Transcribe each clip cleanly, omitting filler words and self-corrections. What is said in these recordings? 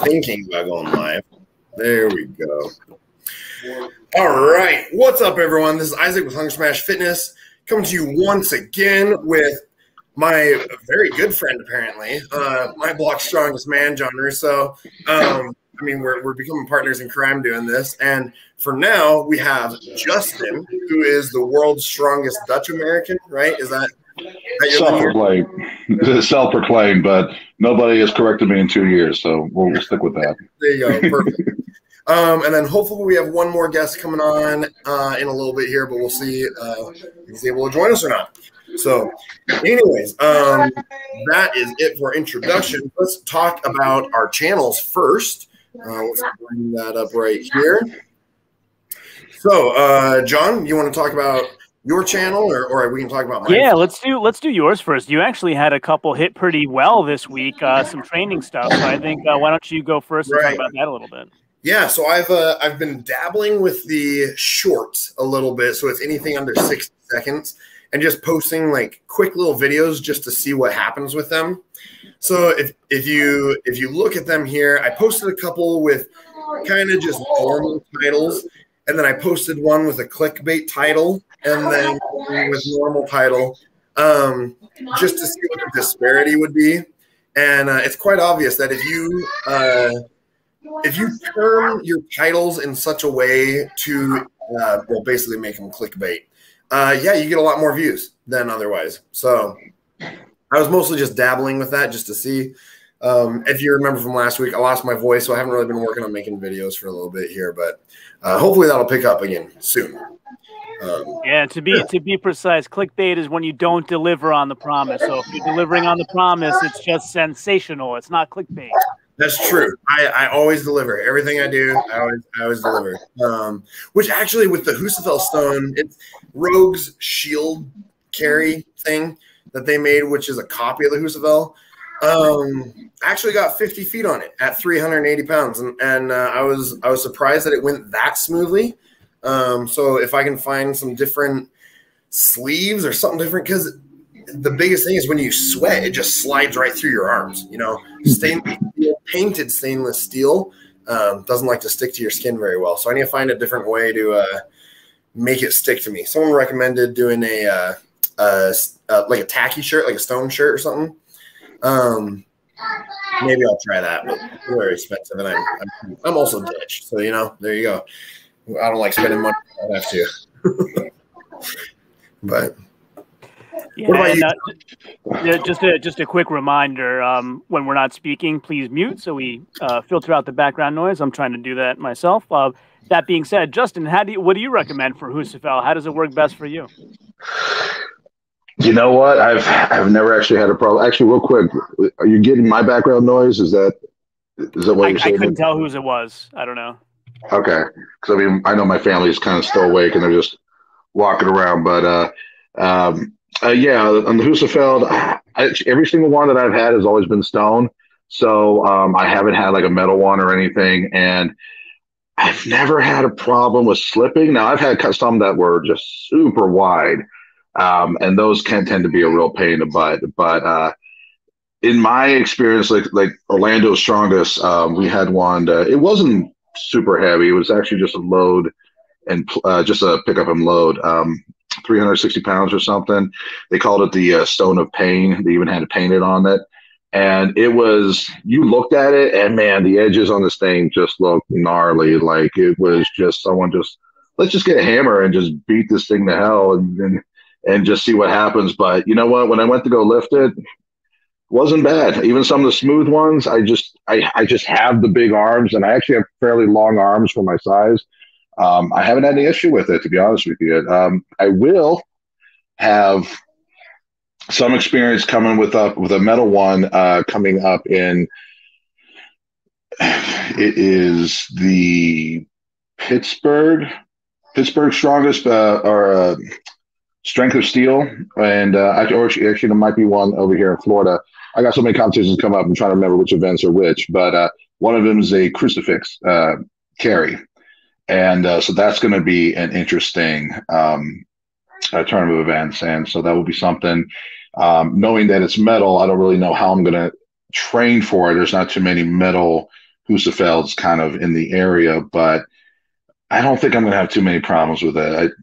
thinking about going live. There we go. All right. What's up, everyone? This is Isaac with Hunger Smash Fitness, coming to you once again with my very good friend, apparently, my block's strongest man, John Russo. I mean, we're becoming partners in crime doing this. And for now, we have Justin, who is the world's strongest Dutch American, right? Is that self-proclaimed? Self-proclaimed, but nobody has corrected me in 2 years, so we'll stick with that. There you go. Perfect. And then hopefully we have one more guest coming on in a little bit here, but we'll see if he's able to join us or not. So anyways, that is it for introduction. Let's talk about our channels first. Let's bring that up right here. So, John, you want to talk about your channel, or we can talk about mine? Yeah, let's do yours first. You actually had a couple hit pretty well this week, some training stuff. So I think why don't you go first and talk about that a little bit? Yeah, so I've been dabbling with the shorts a little bit, so it's anything under 60 seconds, and just posting like quick little videos just to see what happens with them. So if you look at them here, I posted a couple with kind of just normal titles, and then I posted one with a clickbait title, and then with normal title, just to see what the disparity would be. And it's quite obvious that if you term your titles in such a way to well, basically make them clickbait, yeah, you get a lot more views than otherwise. So I was mostly just dabbling with that just to see. If you remember from last week, I lost my voice, so I haven't really been working on making videos for a little bit here, but hopefully that'll pick up again soon. Yeah, to be precise, clickbait is when you don't deliver on the promise. So if you're delivering on the promise, it's just sensational. It's not clickbait. That's true. I always deliver. Everything I do, I always deliver. Which actually, with the Husafell stone, it's Rogue's shield carry thing that they made, which is a copy of the Husafell. Actually got 50 feet on it at 380 pounds, and I was surprised that it went that smoothly. So if I can find some different sleeves or something different, because the biggest thing is when you sweat, it just slides right through your arms. You know, painted stainless steel doesn't like to stick to your skin very well. So I need to find a different way to make it stick to me. Someone recommended doing like a tacky shirt, like a stone shirt or something. Maybe I'll try that, but it's very expensive, and I'm also ditch. So you know, there you go. I don't like spending money. I have to. But yeah, what about you? Just a quick reminder: when we're not speaking, please mute so we filter out the background noise. I'm trying to do that myself. That being said, Justin, what do you recommend for Husafell? How does it work best for you? You know what? I've never actually had a problem. Actually, real quick, are you getting my background noise? Is that what you're saying? I couldn't tell whose it was. I don't know. Okay, because I mean, I know my family's kind of still awake and they're just walking around. But yeah, on the Husafell, every single one that I've had has always been stone. So I haven't had like a metal one or anything, and I've never had a problem with slipping. Now I've had some that were just super wide. And those can tend to be a real pain in the butt. But in my experience, like Orlando's Strongest, we had one. It wasn't super heavy. It was actually just a load and just a pick up and load, 360 pounds or something. They called it the Stone of Pain. They even had it painted on it. And it was, you looked at it, and man, the edges on this thing just looked gnarly. Like it was just someone let's just get a hammer and just beat this thing to hell and just see what happens. But you know what? When I went to go lift it, wasn't bad. Even some of the smooth ones, I just have the big arms, and I actually have fairly long arms for my size. I haven't had any issue with it, to be honest with you. I will have some experience coming with a metal one coming up in. It is the Pittsburgh Strongest or Strength of Steel, and actually there might be one over here in Florida. I got so many competitions come up. I'm trying to remember which events are which, but one of them is a crucifix carry, and so that's going to be an interesting tournament of events, and so that will be something. Knowing that it's metal, I don't really know how I'm going to train for it. There's not too many metal Husafeld's kind of in the area, but I don't think I'm going to have too many problems with it.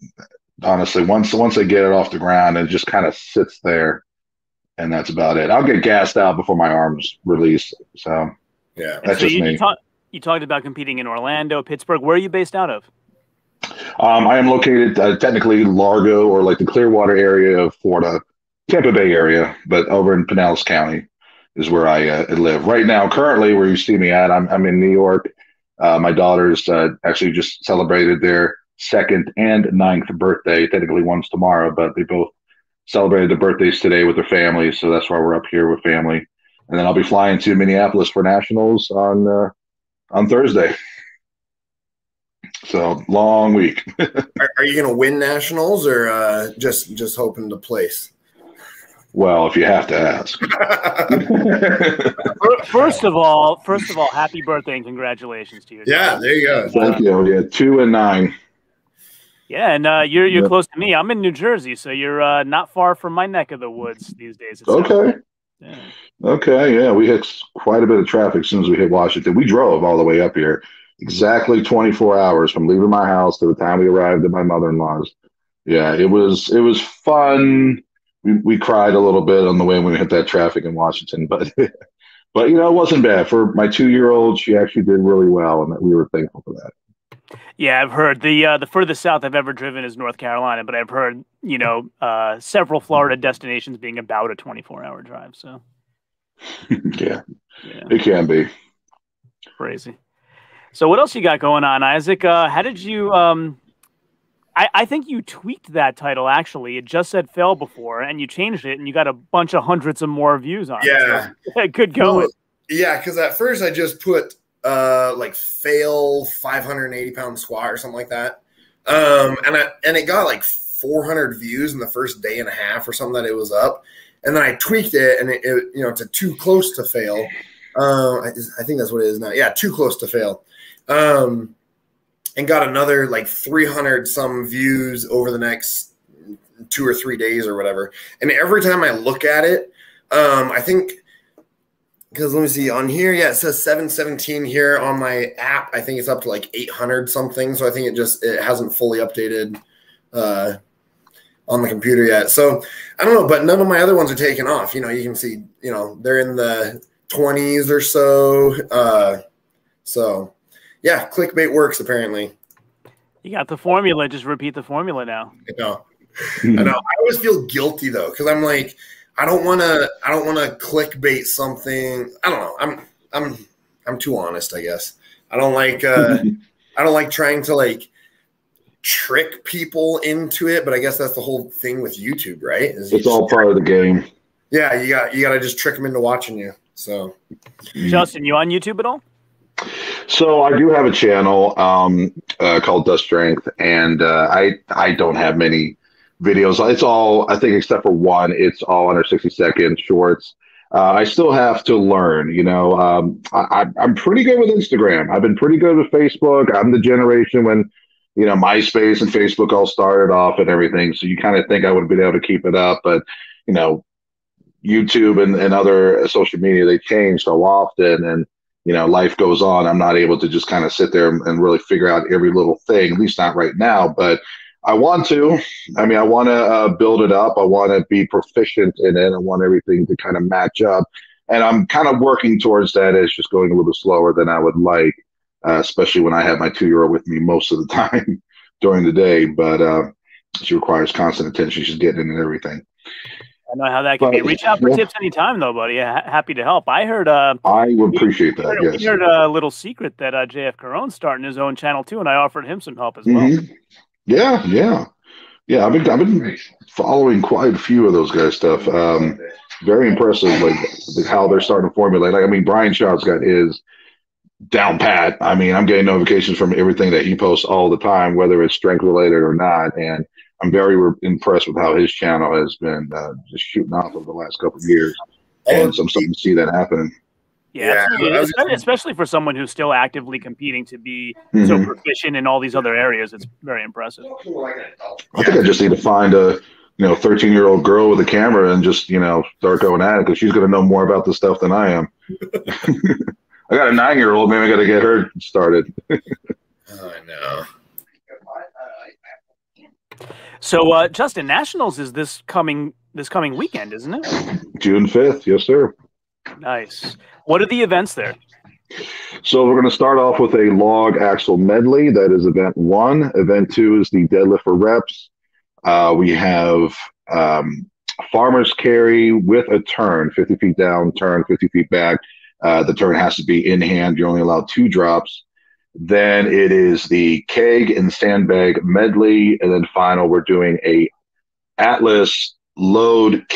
Honestly, once I get it off the ground, it just kind of sits there, and that's about it. I'll get gassed out before my arms release. So yeah, that's so just me. You talked about competing in Orlando, Pittsburgh. Where are you based out of? I am located technically Largo, or like the Clearwater area of Florida, Tampa Bay area, but over in Pinellas County is where I live right now. Currently, where you see me at, I'm in New York. My daughters actually just celebrated their 2nd and 9th birthday. Technically, one's tomorrow, but they both celebrated their birthdays today with their families. So that's why we're up here with family. And then I'll be flying to Minneapolis for nationals on Thursday. So long week. Are you going to win nationals, or just hoping to place? Well, if you have to ask. First of all, happy birthday and congratulations to you. Yeah, there you go. Thank you. Yeah, 2 and 9. Yeah, and you're close to me. I'm in New Jersey, so you're not far from my neck of the woods these days. Okay. Yeah. Okay, yeah, we hit quite a bit of traffic as soon as we hit Washington. We drove all the way up here, exactly 24 hours from leaving my house to the time we arrived at my mother-in-law's. Yeah, it was fun. We cried a little bit on the way when we hit that traffic in Washington, but but it wasn't bad for my 2-year-old. She actually did really well, and we were thankful for that. Yeah, I've heard the furthest south I've ever driven is North Carolina, but I've heard several Florida destinations being about a 24-hour drive. So yeah, it can be crazy. So what else you got going on, Isaac? How did you? I think you tweaked that title, actually. It just said fail before, and you changed it, and you got a bunch of hundreds of more views on it. So, good going. Yeah, because at first I just put like fail 580-pound squat or something like that. And it got like 400 views in the first day and a half or something that it was up. And then I tweaked it, and it to too close to fail. I think that's what it is now. Yeah, too close to fail. And got another like 300 some views over the next 2 or 3 days or whatever. And every time I look at it, I think, because let me see on here. Yeah, it says 717 here on my app. I think it's up to like 800 something. So I think it hasn't fully updated on the computer yet. So I don't know, but none of my other ones are taking off. You can see, they're in the 20s or so. So yeah, clickbait works apparently. You got the formula. Just repeat the formula now. I know. I always feel guilty though, because I'm like, I don't want to clickbait something. I don't know. I'm too honest, I guess. I don't like trying to like trick people into it, but I guess that's the whole thing with YouTube, right? It's all part of the game. Yeah, you got to just trick them into watching you. So, Justin, you on YouTube at all? So I do have a channel called Dust Strength, and I don't have many videos. It's all, I think, except for one, it's all under 60-second shorts. I still have to learn. I'm pretty good with Instagram. I've been pretty good with Facebook. I'm the generation when MySpace and Facebook all started off and everything. So you kind of think I would have been able to keep it up, but YouTube and other social media, they change so often, and life goes on. I'm not able to just kind of sit there and really figure out every little thing, at least not right now, but I want to. I mean, I want to build it up. I want to be proficient in it. I want everything to kind of match up. And I'm kind of working towards that. It's just going a little bit slower than I would like, especially when I have my 2-year-old with me most of the time during the day. But she requires constant attention. She's getting into everything. I know how that can be. Reach out for tips anytime, though, buddy. Happy to help. I heard. I would appreciate that. Yes. We heard a little secret that JF Caron's starting his own channel too, and I offered him some help as well. Yeah. I've been following quite a few of those guys' stuff. Very impressive, like how they're starting to formulate. Like, I mean, Brian Shaw's got his down pat. I mean, I'm getting notifications from everything that he posts all the time, whether it's strength related or not, and I'm very impressed with how his channel has been just shooting off over the last couple of years. And so I'm starting to see that happening. Yeah, especially for someone who's still actively competing to be so proficient in all these other areas. It's very impressive. I think I just need to find a 13-year-old girl with a camera and just start going at it, because she's going to know more about this stuff than I am. I got a 9-year-old. Maybe I got to get her started. I know. So, Justin, Nationals is this coming weekend, isn't it? June 5th. Yes, sir. Nice. What are the events there? So we're going to start off with a log axle medley. That is event 1. Event 2 is the deadlift for reps. We have farmer's carry with a turn, 50 feet down, turn 50 feet back. The turn has to be in hand. You're only allowed 2 drops. Then it is the keg and sandbag medley. And then final, we're doing a Atlas load,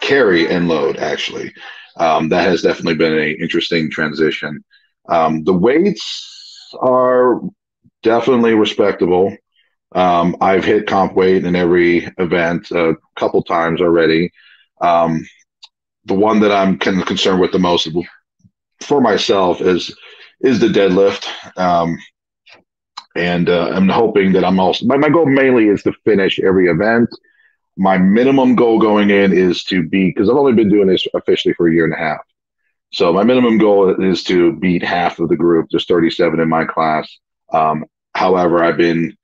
carry and load, actually. That has definitely been an interesting transition. The weights are definitely respectable. I've hit comp weight in every event a couple times already. The one that I'm kind of concerned with the most for myself is the deadlift. And I'm hoping that I'm also, my goal mainly is to finish every event. My minimum goal going in is to beat, because I've only been doing this officially for a year and a half. So my minimum goal is to beat half of the group. There's 37 in my class. However, I've been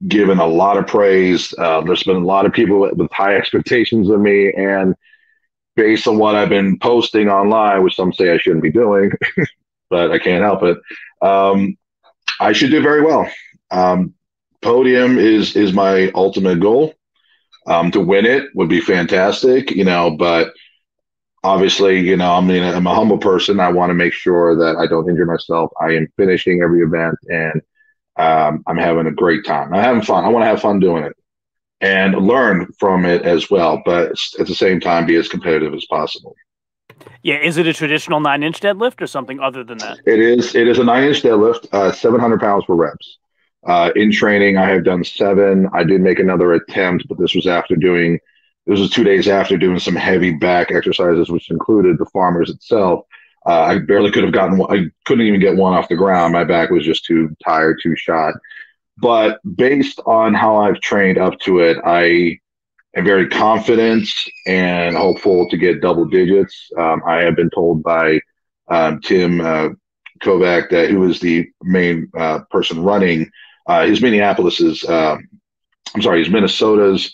given a lot of praise. There's been a lot of people with high expectations of me, and based on what I've been posting online, which some say I shouldn't be doing, but I can't help it, I should do very well. Podium is my ultimate goal. To win it would be fantastic, but obviously, I'm a humble person. I want to make sure that I don't injure myself. I am finishing every event, and I'm having a great time. I'm having fun. I want to have fun doing it and learn from it as well, but at the same time, be as competitive as possible. Yeah. Is it a traditional 9-inch deadlift or something other than that? It is a 9-inch deadlift, 700 pounds for reps. In training, I have done 7. I did make another attempt, but this was 2 days after doing some heavy back exercises, which included the farmers itself. I barely could have gotten one. I couldn't even get one off the ground. My back was just too tired, too shot. But based on how I've trained up to it, I am very confident and hopeful to get double digits. I have been told by Tim Kovac, that who is the main person running his Minneapolis's, his Minnesota's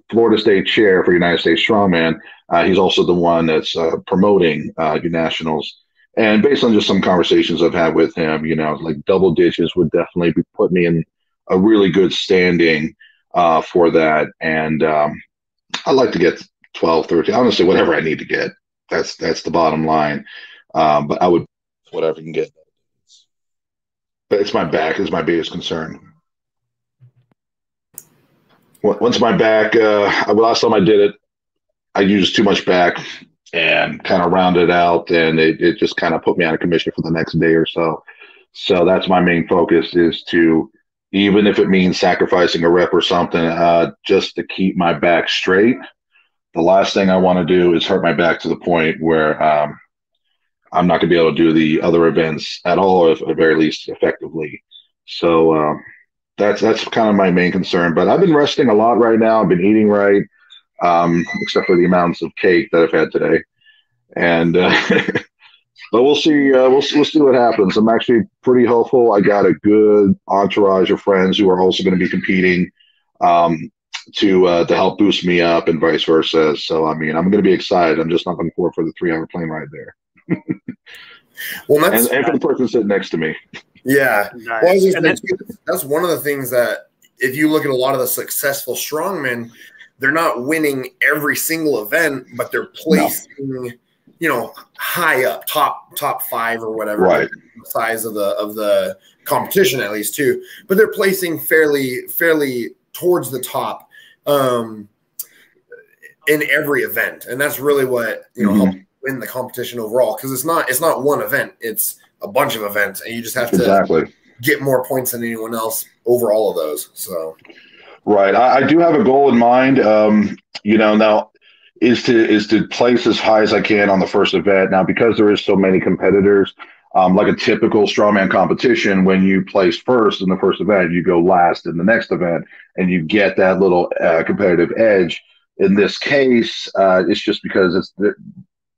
Florida State chair for United States Strongman. He's also the one that's promoting your nationals. And based on just some conversations I've had with him, like double digits would definitely put me in a really good standing for that. And I'd like to get 12, 13, honestly, whatever I need to get. That's the bottom line. But I would, whatever I can get. But it's my back is my biggest concern. Once my back, last time I did it, I used too much back and kind of rounded out, and it just kind of put me out of commission for the next day or so. So that's my main focus, is to, even if it means sacrificing a rep or something, just to keep my back straight. The last thing I want to do is hurt my back to the point where I'm not going to be able to do the other events at all, or at the very least effectively. So that's kind of my main concern. But I've been resting a lot right now. I've been eating right, except for the amounts of cake that I've had today. And but we'll see. We'll see what happens. I'm actually pretty hopeful. I got a good entourage of friends who are also going to be competing to help boost me up, and vice versa. So I mean, I'm going to be excited. I'm just not looking forward for the 3-hour plane ride there. Well, and for the person sitting next to me. Yeah. Nice. Well, that's one of the things that, if you look at a lot of the successful strongmen, they're not winning every single event, but they're placing, high up, top 5 or whatever, right, the size of the competition at least too. But they're placing fairly towards the top in every event, and that's really what helps win the competition overall, because it's not one event, it's a bunch of events, and you just have to get more points than anyone else over all of those. So right, I do have a goal in mind, now is to place as high as I can on the first event. Now, because there is so many competitors, like a typical strongman competition, when you place first in the first event, you go last in the next event, and you get that little competitive edge. In this case, it's just because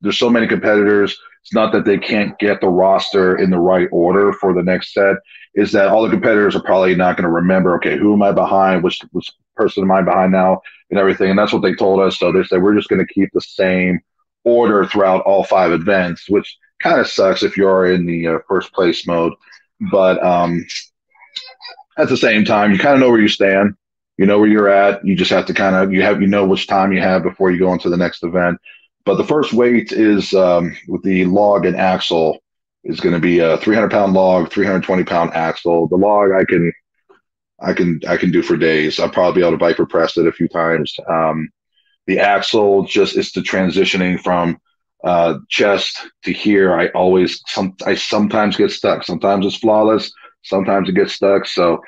there's so many competitors, It's not that they can't get the roster in the right order for the next set. Is that all the competitors are probably not going to remember, okay, who am I behind? Which person am I behind now? And everything. And that's what they told us. So they said, we're just going to keep the same order throughout all 5 events, which kind of sucks if you're in the first place mode. But at the same time, you kind of know where you stand. You know where you're at. You just have to kind of, you know which time you have before you go into the next event. But the first weight is with the log and axle is going to be a 300-pound log, 320-pound axle. The log I can do for days. I'll probably be able to Viper press it a few times. The axle just is the transitioning from chest to here. I sometimes get stuck. Sometimes it's flawless. Sometimes it gets stuck. So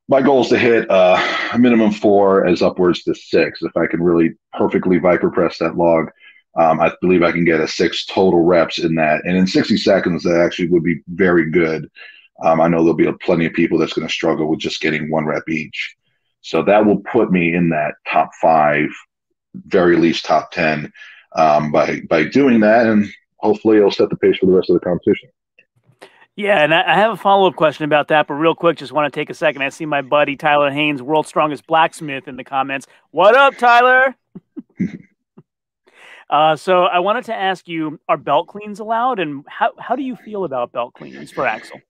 my goal is to hit a minimum 4 as upwards to 6. If I can really perfectly Viper press that log, I believe I can get a 6 total reps in that. And in 60 seconds, that actually would be very good. I know there'll be plenty of people that's going to struggle with just getting 1 rep each. So that will put me in that top 5, very least top 10 by doing that. And hopefully it'll set the pace for the rest of the competition. Yeah, and I have a follow-up question about that, but real quick, just want to take a second. I see my buddy Tyler Haynes, World's Strongest Blacksmith, in the comments. What up, Tyler? So I wanted to ask you, are belt cleans allowed, and how do you feel about belt cleans for Axel?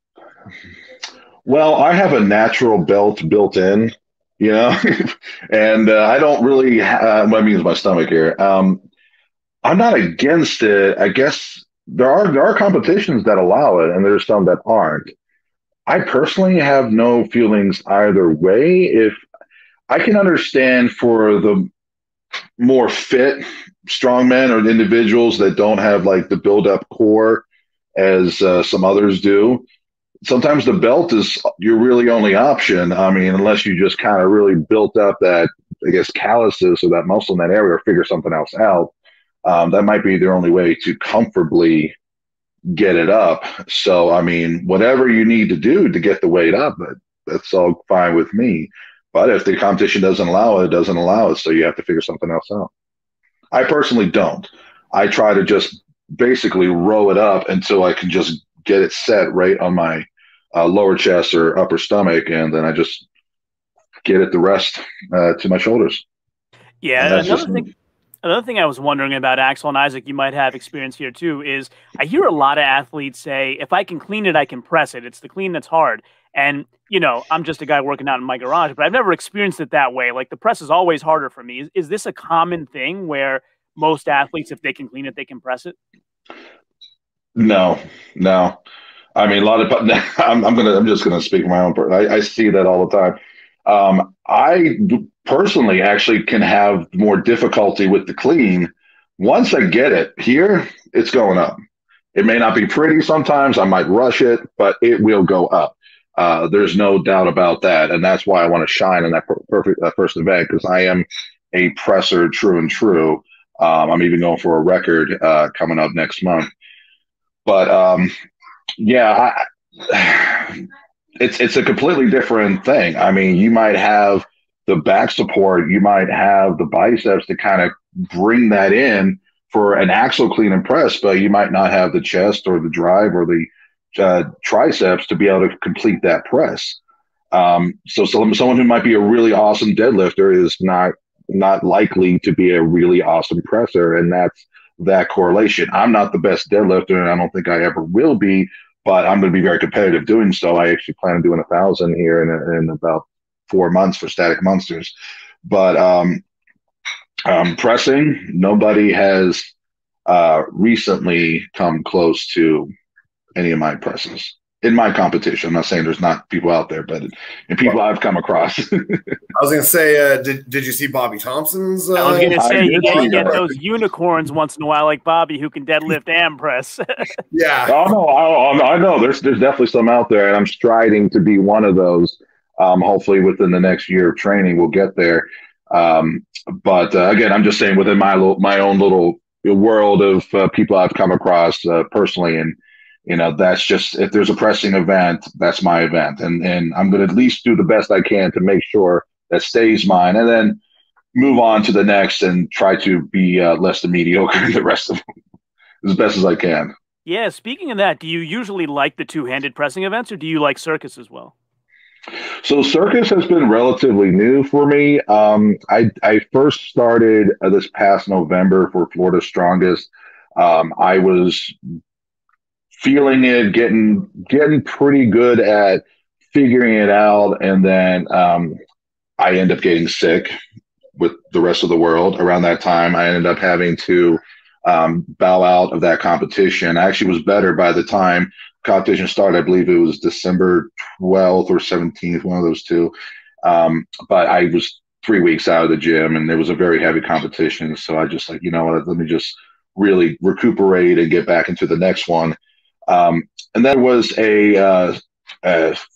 Well, I have a natural belt built in, you know, and I don't really what I mean is my stomach here. I'm not against it. I guess there are competitions that allow it, and there's some that aren't. I personally have no feelings either way. If I can understand for the more fit strongmen or individuals that don't have like the build-up core as some others do, sometimes the belt is your really only option. I mean, unless you just kind of really built up that, I guess, calluses or that muscle in that area or figure something else out. That might be their only way to comfortably get it up. So, I mean, whatever you need to do to get the weight up, that's all fine with me. But if the competition doesn't allow it, it doesn't allow it. So you have to figure something else out. I personally don't. I try to just basically row it up until I can just get it set right on my lower chest or upper stomach, and then I just get it the rest to my shoulders. Yeah, another thing I was wondering about, Axel and Isaac, you might have experience here too, is I hear a lot of athletes say, if I can clean it, I can press it. It's the clean that's hard. And, you know, I'm just a guy working out in my garage, but I've never experienced it that way. Like, the press is always harder for me. Is this a common thing where most athletes, if they can clean it, they can press it? No. I mean, a lot of I'm just gonna speak my own. I see that all the time. I personally actually can have more difficulty with the clean. Once I get it here, it's going up. It may not be pretty sometimes. I might rush it, but it will go up. There's no doubt about that, and that's why I want to shine in that first event, because I am a presser, true and true. I'm even going for a record coming up next month. But yeah, it's a completely different thing. I mean, you might have the back support, you might have the biceps to kind of bring that in for an axle clean and press, but you might not have the chest or the drive or the triceps to be able to complete that press. So someone who might be a really awesome deadlifter is not likely to be a really awesome presser, and that's that correlation. I'm not the best deadlifter, and I don't think I ever will be, but I'm going to be very competitive doing so. I actually plan on doing 1,000 here in about 4 months for Static Monsters. But pressing, nobody has recently come close to any of my presses in my competition. I'm not saying there's not people out there, but in people I've come across. I was going to say, did you see Bobby Thompson's? I was going to say, you get those unicorns once in a while, like Bobby, who can deadlift and press. Yeah. Oh, no, I know. There's definitely some out there, and I'm striding to be one of those. Hopefully within the next year of training, we'll get there. But again, I'm just saying within my own little world of people I've come across personally, and you know, that's just, if there's a pressing event, that's my event. And I'm going to at least do the best I can to make sure that stays mine, and then move on to the next and try to be less than mediocre in the rest of them as best as I can. Yeah, speaking of that, do you usually like the two-handed pressing events, or do you like circus as well? So circus has been relatively new for me. I first started this past November for Florida Strongest. I was feeling it, getting pretty good at figuring it out, and then I end up getting sick with the rest of the world. Around that time, I ended up having to bow out of that competition. I actually was better by the time competition started. I believe it was December 12th or 17th, one of those two. But I was 3 weeks out of the gym, and it was a very heavy competition. So I just like, you know what, let me just really recuperate and get back into the next one. And that was a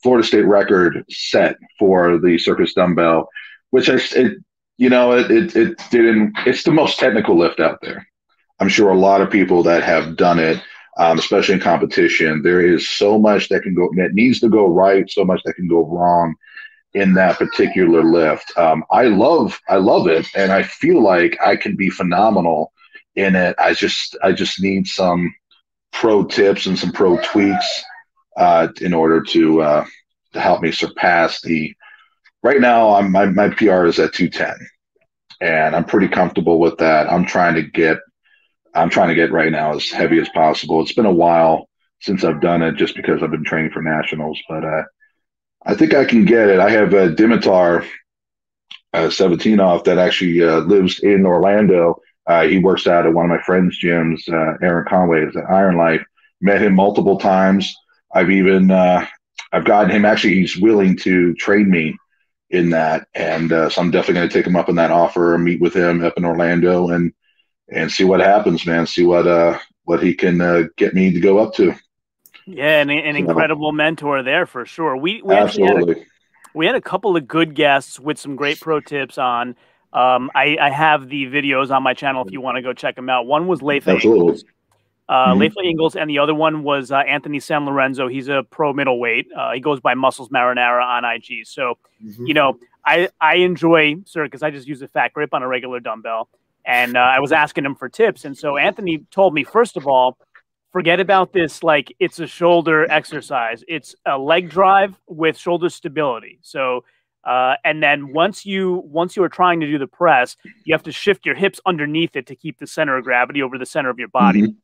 Florida State record set for the circus dumbbell, which it didn't. It's the most technical lift out there. I'm sure a lot of people that have done it, especially in competition, there is so much that needs to go right, so much that can go wrong in that particular lift. I love it, and I feel like I can be phenomenal in it. I just need some pro tips and some pro tweaks in order to help me surpass the. Right now, my PR is at 210, and I'm pretty comfortable with that. I'm trying to get right now as heavy as possible. It's been a while since I've done it, just because I've been training for nationals, but I think I can get it. I have Dimitar Seventinov that actually lives in Orlando. He works out at one of my friend's gyms, Aaron Conway, is at Iron Life. Met him multiple times. I've gotten him. Actually, he's willing to train me in that, and so I'm definitely going to take him up on that offer and meet with him up in Orlando and see what happens, man. See what he can get me to go up to. Yeah, an incredible mentor there for sure. We Absolutely. We had a couple of good guests with some great pro tips on. I have the videos on my channel if you want to go check them out. One was Leif Ingalls. Leif Ingalls, and the other one was Anthony San Lorenzo. He's a pro middleweight. He goes by Muscles Marinara on IG. So, you know, I enjoy circus. I just use a fat grip on a regular dumbbell. And I was asking him for tips. And so Anthony told me, first of all, forget about this, like it's a shoulder exercise. It's a leg drive with shoulder stability. So, and then once you are trying to do the press, you have to shift your hips underneath it to keep the center of gravity over the center of your body.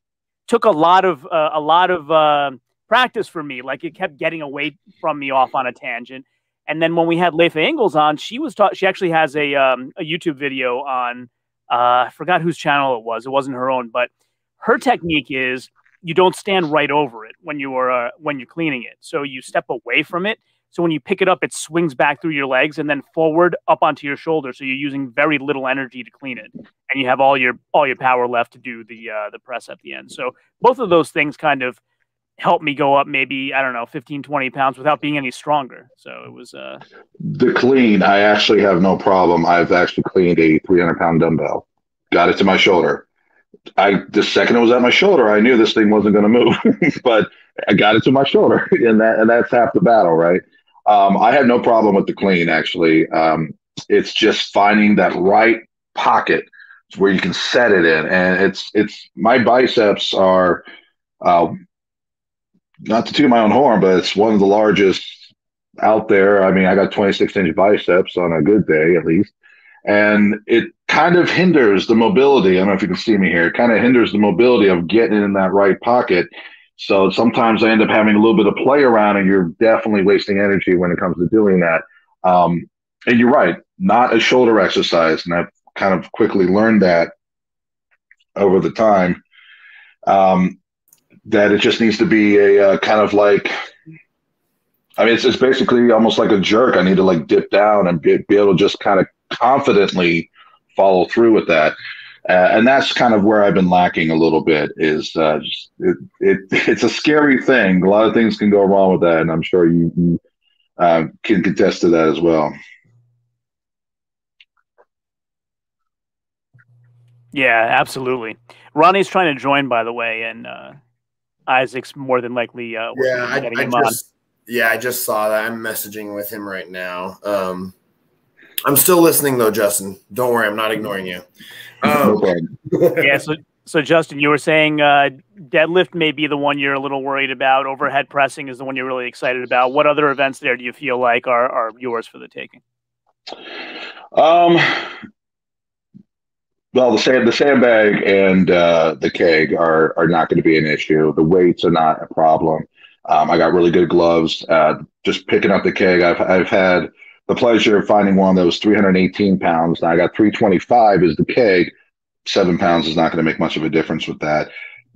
Took a lot of practice for me. Like it kept getting away from me off on a tangent. And then when we had Leif Ingalls on, she actually has a YouTube video on, I forgot whose channel it was. It wasn't her own, but her technique is you don't stand right over it when you're cleaning it. So you step away from it. So when you pick it up, it swings back through your legs and then forward up onto your shoulder. So you're using very little energy to clean it, and you have all your power left to do the press at the end. So both of those things kind of helped me go up maybe, I don't know, 15, 20 pounds without being any stronger. So it was the clean. I actually have no problem. I've actually cleaned a 300-pound dumbbell, got it to my shoulder. The second it was at my shoulder, I knew this thing wasn't going to move, but I got it to my shoulder, and that's half the battle, right? I had no problem with the clean, actually. It's just finding that right pocket where you can set it in, and it's my biceps are not to toot my own horn, but it's one of the largest out there. I mean, I got 26-inch biceps on a good day, at least. And it kind of hinders the mobility. I don't know if you can see me here. It kind of hinders the mobility of getting in that right pocket. So sometimes I end up having a little bit of play around, and you're definitely wasting energy when it comes to doing that. And you're right, not a shoulder exercise. And I've kind of quickly learned that over the time, that it just needs to be a kind of like, I mean, it's basically almost like a jerk. I need to like dip down and be able to just kind of confidently follow through with that. And that's kind of where I've been lacking a little bit is it's a scary thing. A lot of things can go wrong with that. And I'm sure you can contest to that as well. Yeah, absolutely. Ronnie's trying to join, by the way, and Isaac's more than likely getting him on. Yeah, I just saw that. I'm messaging with him right now. I'm still listening, though, Justin. Don't worry. I'm not ignoring you. Yeah, So, Justin, you were saying deadlift may be the one you're a little worried about. Overhead pressing is the one you're really excited about. What other events there do you feel like are yours for the taking? Well, the sandbag and the keg are not going to be an issue. The weights are not a problem. I got really good gloves. Just picking up the keg, I've had the pleasure of finding one that was 318 pounds. Now I got 325 is the keg. 7 pounds is not going to make much of a difference with that.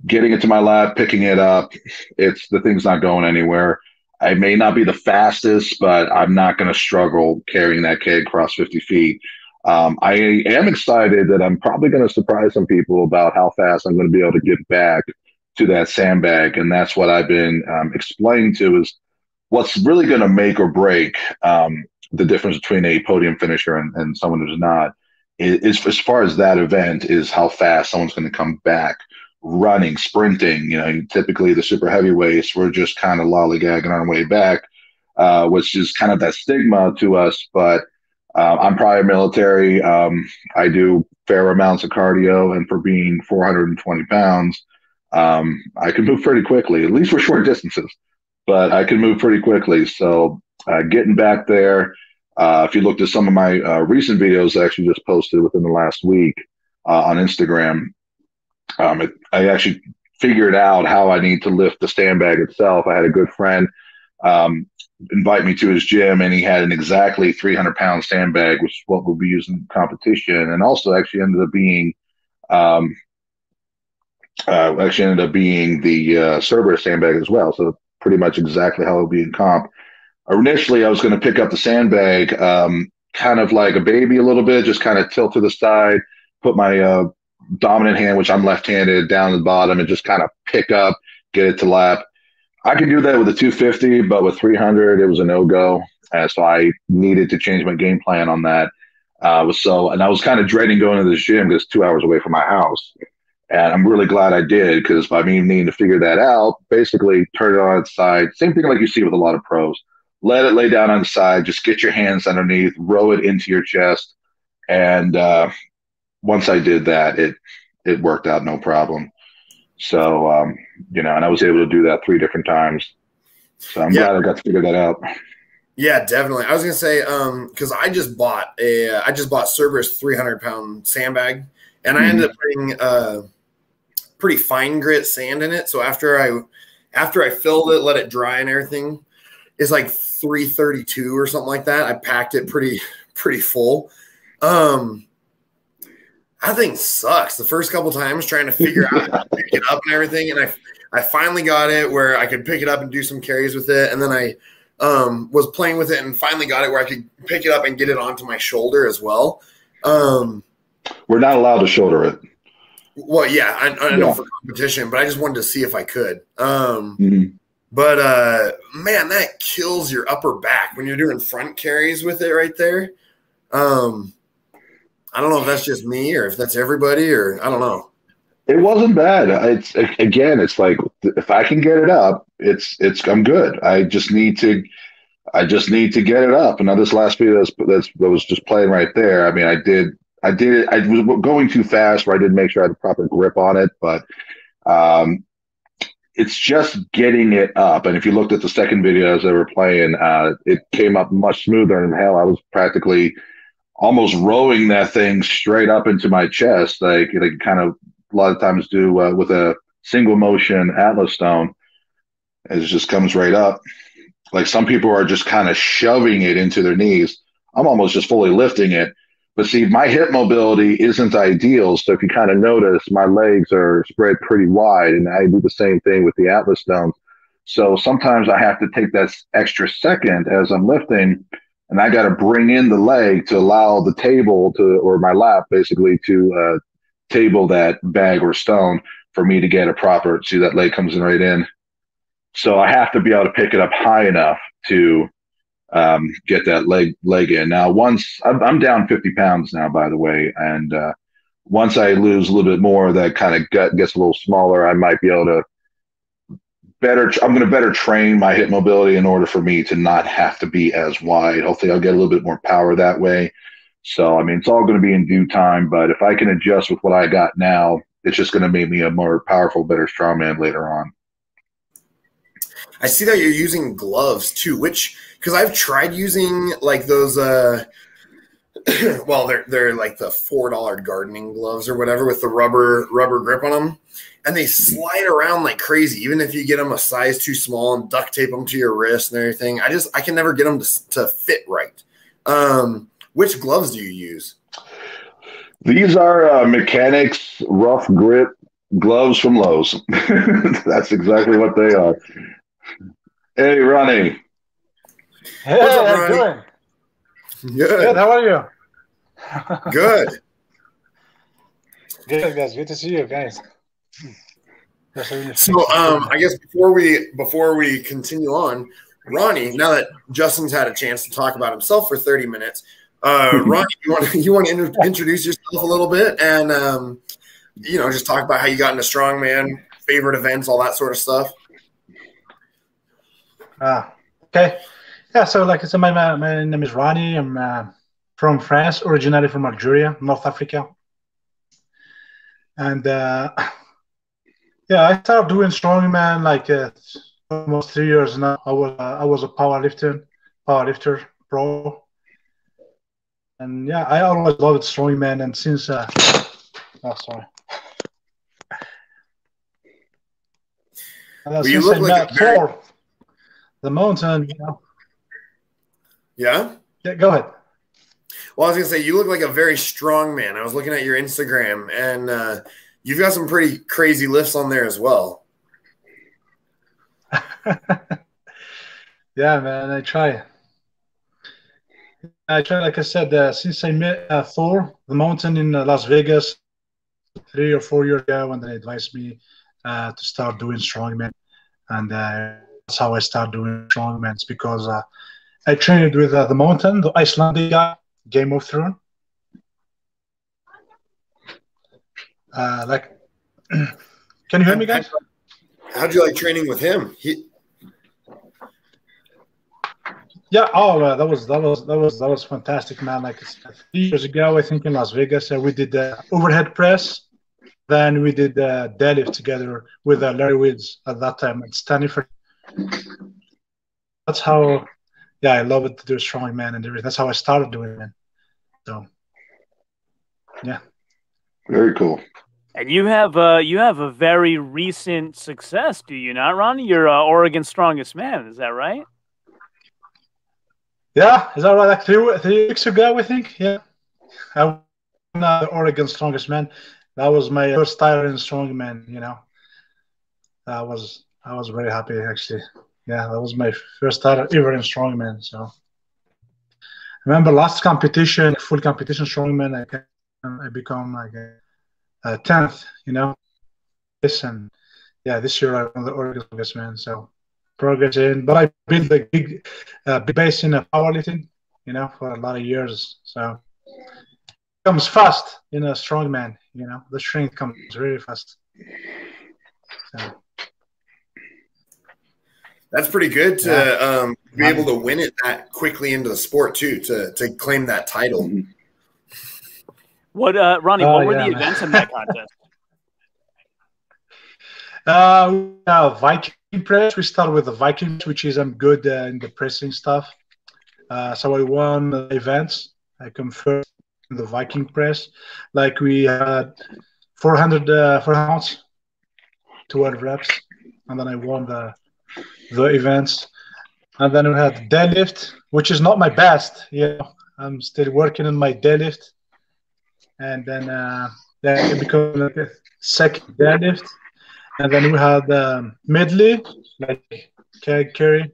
Getting it to my lap, picking it up, the thing's not going anywhere. I may not be the fastest, but I'm not going to struggle carrying that keg across 50 feet. I am excited that I'm probably going to surprise some people about how fast I'm going to be able to get back to that sandbag. And that's what I've been explaining to is what's really going to make or break the difference between a podium finisher and someone who's not is as far as that event is how fast someone's going to come back running, sprinting. Typically the super heavyweights, we're just kind of lollygagging our way back, which is kind of that stigma to us. But I'm prior military. I do fair amounts of cardio, and for being 420 pounds, I can move pretty quickly, at least for short distances, but I can move pretty quickly. So getting back there, if you looked at some of my recent videos I actually just posted within the last week on Instagram, I actually figured out how I need to lift the stand bag itself. I had a good friend invite me to his gym, and he had an exactly 300-pound sandbag, which is what we'll be using in competition, and also actually ended up being the Cerberus sandbag as well. So pretty much exactly how it'll be in comp. Initially, I was going to pick up the sandbag kind of like a baby a little bit, just kind of tilt to the side, put my dominant hand, which I'm left-handed, down the bottom, and just kind of pick up, get it to lap. I could do that with a 250, but with 300, it was a no-go. So I needed to change my game plan on that. And I was kind of dreading going to this gym because it's 2 hours away from my house. And I'm really glad I did, because by me needing to figure that out, basically turn it on its side. Same thing like you see with a lot of pros. Let it lay down on the side. Just get your hands underneath, row it into your chest. And once I did that, it worked out no problem. So, and I was able to do that 3 different times. So I'm glad I got to figure that out. Yeah, definitely. I was going to say, because I just bought Cerberus 300-pound sandbag, and I ended up putting pretty fine grit sand in it. So after I filled it, let it dry and everything, it's like 332 or something like that. I packed it pretty full. I think sucks the first couple times trying to figure out how to pick it up and everything. And I finally got it where I could pick it up and do some carries with it. And then I was playing with it and finally got it where I could pick it up and get it onto my shoulder as well. We're not allowed to shoulder it. Well, yeah, I know for competition, but I just wanted to see if I could. But man, that kills your upper back when you're doing front carries with it right there. I don't know if that's just me or if that's everybody, or I don't know. It wasn't bad. It's like if I can get it up, I'm good. I just need to get it up. And now this last video that was just playing right there. I mean, I did it. I was going too fast, where I didn't make sure I had the proper grip on it, but it's just getting it up. And if you looked at the second video as they were playing, it came up much smoother. And hell, I was practically almost rowing that thing straight up into my chest, like kind of a lot of times do with a single motion Atlas stone. It just comes right up. Like some people are just kind of shoving it into their knees. I'm almost just fully lifting it. But see, my hip mobility isn't ideal. So if you kind of notice, my legs are spread pretty wide, and I do the same thing with the Atlas stones. So sometimes I have to take that extra second as I'm lifting, and I got to bring in the leg to allow the table or my lap basically to table that bag or stone for me to get a proper, see that leg comes in right in. So I have to be able to pick it up high enough to get that leg in. Now, once I'm down 50 pounds now, by the way, and once I lose a little bit more, that kind of gut gets a little smaller. I might be able to I'm going to better train my hip mobility in order for me to not have to be as wide. Hopefully I'll get a little bit more power that way. So, I mean, it's all going to be in due time, but if I can adjust with what I got now, it's just going to make me a more powerful, better strongman later on. I see that you're using gloves too, because I've tried using like those well, they're like the $4 gardening gloves or whatever with the rubber grip on them, and they slide around like crazy. Even if you get them a size too small and duct tape them to your wrist and everything, I can never get them to fit right. Which gloves do you use? These are Mechanics Rough Grip gloves from Lowe's. That's exactly what they are. Hey, Ronnie. Hey, What's up, how you Ronnie? doing? Good. Good. How are you? Good. Good, guys. Good to see you guys. So, I guess before we continue on, Ronnie, now that Justin's had a chance to talk about himself for 30 minutes, Ronnie, you want to introduce yourself a little bit and just talk about how you got into strongman, favorite events, all that sort of stuff. Okay. Yeah. So, like I said, my name is Ronnie. I'm from France, originally from Algeria, North Africa, and I started doing strongman like almost 3 years now. I was a powerlifter pro, and yeah, I always loved strongman. And since you look like Thor, the mountain, Yeah. Yeah, go ahead. Well, I was gonna say you look like a very strong man. I was looking at your Instagram, and you've got some pretty crazy lifts on there as well. Yeah, man, I try. Like I said, since I met Thor, the mountain in Las Vegas 3 or 4 years ago, when they advised me to start doing strongman, and that's how I started doing strongman. It's because I trained with the mountain, the Icelandic guy, Game of Thrones. Can you hear me, guys? How'd you like training with him? Yeah. Oh, that was fantastic, man. Like 3 years ago, I think in Las Vegas, we did the overhead press. Then we did the deadlift together with Larry Woods at that time at Stanford. That's how. Yeah, I love it to do strongman and everything. That's how I started doing it. So, yeah. Very cool. And you have a very recent success, do you not, Ronnie? You're Oregon's strongest man. Is that right? Yeah, is that right? Like 3 weeks ago, I think. Yeah, I won the Oregon strongest man. That was my first title in strongman. I was very happy actually. Yeah, that was my first title ever in strongman. So I remember last competition, full competition strongman, I become like a 10th. And yeah, this year I won the Oregon strongest man. So progressing, but I built a big base in powerlifting, for a lot of years. So it comes fast in a strongman. The strength comes really fast. So. That's pretty good to be able to win it that quickly into the sport too, to claim that title. What, Ronnie? What were the events in that contest? Viking press. We start with the Viking, which is I'm good in the pressing stuff. So I won the events. I come first in the Viking press. Like we had 400 pounds, 200 reps, and then I won the events. And then we had deadlift, which is not my best. I'm still working on my deadlift. And then it became like a second deadlift. And then we had medley, like keg carry.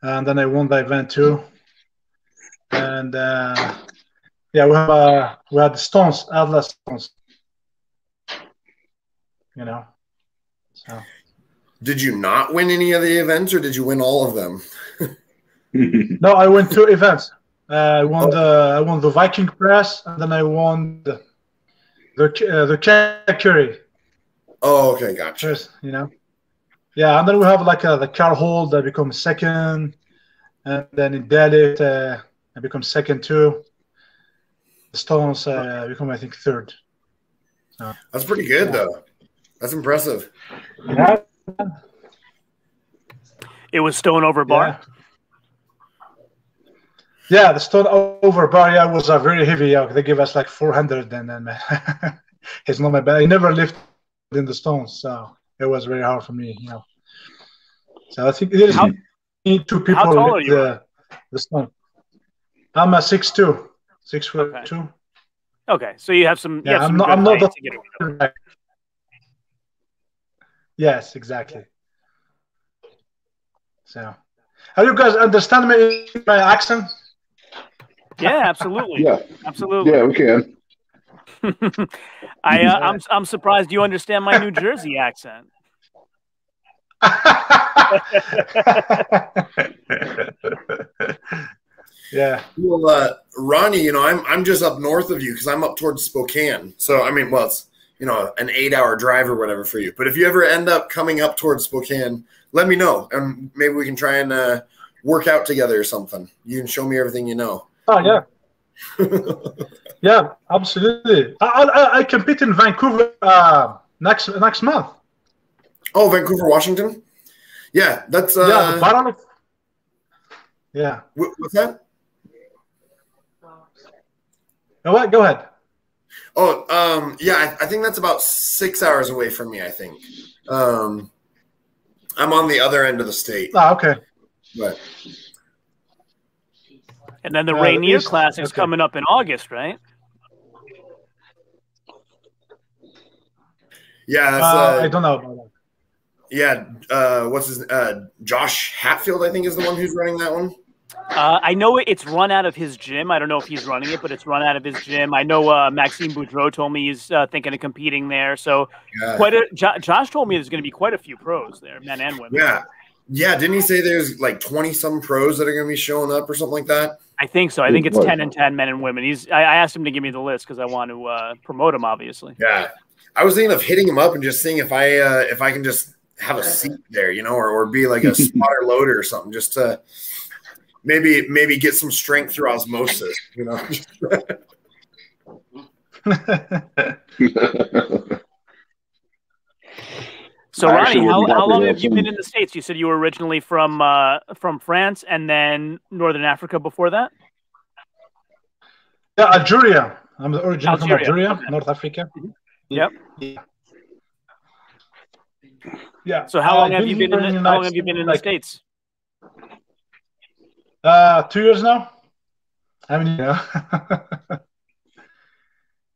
And then I won the event too. And we had the stones, Atlas stones. So. Did you not win any of the events, or did you win all of them? No, I won 2 events. I won the Viking press, and then I won the keg carry. Oh, okay, gotcha. First, Yeah, and then we have like the car hold that becomes second, and then in deadlift I become second too. The stones become I think third. That's pretty good, though. That's impressive. Yeah. It was stone over bar. Yeah, the stone over bar was very heavy. Yeah, they give us like 400, and then it's not my bad. I never lifted in the stones, so it was very hard for me. So I think there's need two people. How tall are you? The stone. I'm a 6'2", 6'2". Okay, so you have some. Yeah, I'm not the. Yes, exactly. So, are you guys understand my accent? Yeah, absolutely. Yeah, absolutely. Yeah, we can. I'm surprised you understand my New Jersey accent. Yeah. Well, Ronnie, I'm just up north of you because I'm up towards Spokane. So I mean, well, it's an 8-hour drive or whatever for you. But if you ever end up coming up towards Spokane, let me know, and maybe we can try and work out together or something. You can show me everything you know. Oh yeah. Yeah, absolutely. I compete in Vancouver next month. Oh, Vancouver, Washington. Yeah, that's yeah. The bottom of, yeah. What's that? What? Go ahead. Oh, yeah. I think that's about 6 hours away from me. I think. I'm on the other end of the state. Oh, okay. But. And then the Rainier Classic is coming up in August, right? Yeah, that's, I don't know about that. Yeah, what's his Josh Hatfield, I think, is the one who's running that one. I know it's run out of his gym. I don't know if he's running it, but it's run out of his gym. I know Maxime Boudreau told me he's thinking of competing there. So Josh told me there's going to be quite a few pros there, men and women. Yeah. Yeah, didn't he say there's like 20-some pros that are going to be showing up or something like that? I think so. I think it's 10 and 10 men and women. I asked him to give me the list because I want to promote him, obviously. Yeah. I was thinking of hitting him up and just seeing if I can just have a seat there, or be like a spotter loader or something, just to maybe get some strength through osmosis, So Ronnie, how long have you been in the States? You said you were originally from France and then Northern Africa before that? Yeah, Algeria. I'm originally from Algeria, okay. North Africa. Yep. Yeah. So how long have you been in the States? 2 years now.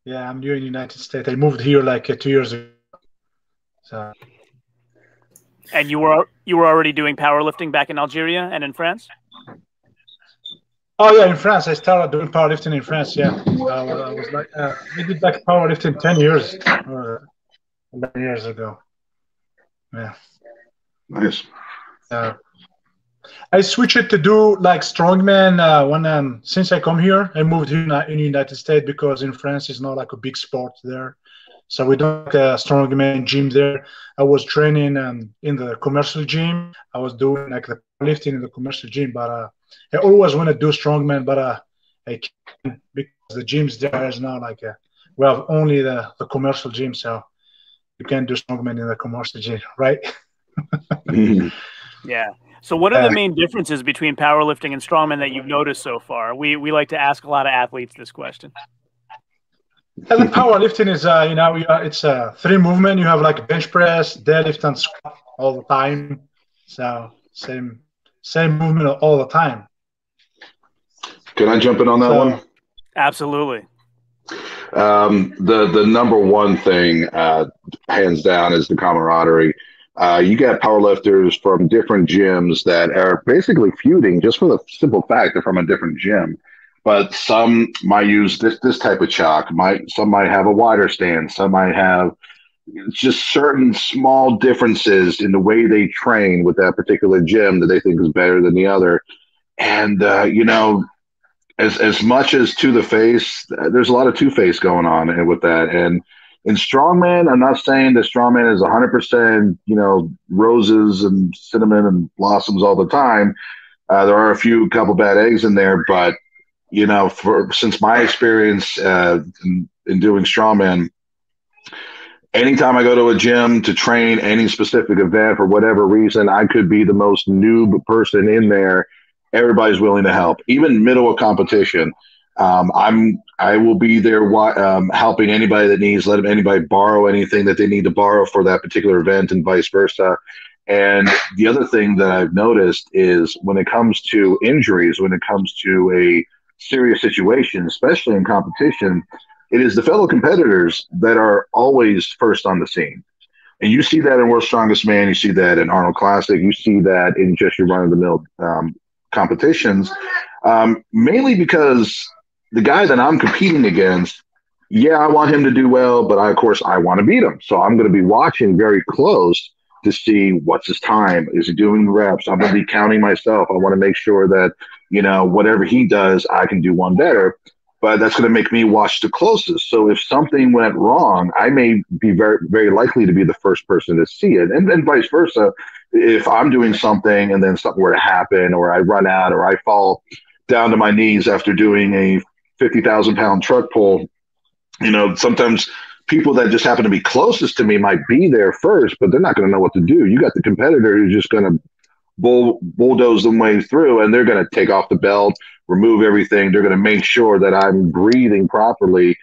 Yeah, I'm new in the United States. I moved here like 2 years ago. So. And you were already doing powerlifting back in Algeria and in France? Oh yeah, in France. I started doing powerlifting in France. Yeah, I was like, we did like powerlifting 10 years or 11 years ago. Yeah. Nice. I switched to do like strongman when since I come here. I moved here in the United States because in France it's not like a big sport there. So we don't have a strongman gym there. I was training in the commercial gym. I was doing like the lifting in the commercial gym, but I always want to do strongman, but I can't because the gyms there is not like we have only the commercial gym, so you can't do strongman in the commercial gym, right? Yeah. So what are the main differences between powerlifting and strongman that you've noticed so far? We like to ask a lot of athletes this question. And the powerlifting is, it's 3 movement. You have like bench press, deadlift, and squat all the time. So same movement all the time. Can I jump in on that one? Absolutely. The number one thing, hands down, is the camaraderie. You got powerlifters from different gyms that are basically feuding just for the simple fact they're from a different gym. But some might use this type of chalk. Some might have a wider stand. Some might have just certain small differences in the way they train with that particular gym that they think is better than the other. And as much as to the face, there's a lot of two-face going on with that. And in strongman, I'm not saying that strongman is 100%, roses and cinnamon and blossoms all the time. There are a couple bad eggs in there, but since my experience in doing strongman, anytime I go to a gym to train any specific event for whatever reason, I could be the most noob person in there. Everybody's willing to help, even middle of competition. I will be there helping anybody that needs, letting anybody borrow anything that they need to borrow for that particular event, and vice versa. And the other thing that I've noticed is when it comes to injuries, when it comes to a serious situation, especially in competition, it is the fellow competitors that are always first on the scene. And you see that in World's Strongest Man, you see that in Arnold Classic, you see that in just your run-of-the-mill competitions, mainly because the guy that I'm competing against, yeah, I want him to do well, but of course I want to beat him. So I'm going to be watching very close to see what's his time. Is he doing reps? I'm going to be counting myself. I want to make sure that, whatever he does, I can do one better. But that's going to make me watch the closest. So if something went wrong, I may be very, very likely to be the first person to see it. And then vice versa. If I'm doing something and then something were to happen, or I run out, or I fall down to my knees after doing a 50,000-pound truck pull, sometimes people that just happen to be closest to me might be there first, but they're not going to know what to do. You got the competitor who's just going to bulldoze them way through, and they're going to take off the belt, remove everything. They're going to make sure that I'm breathing properly.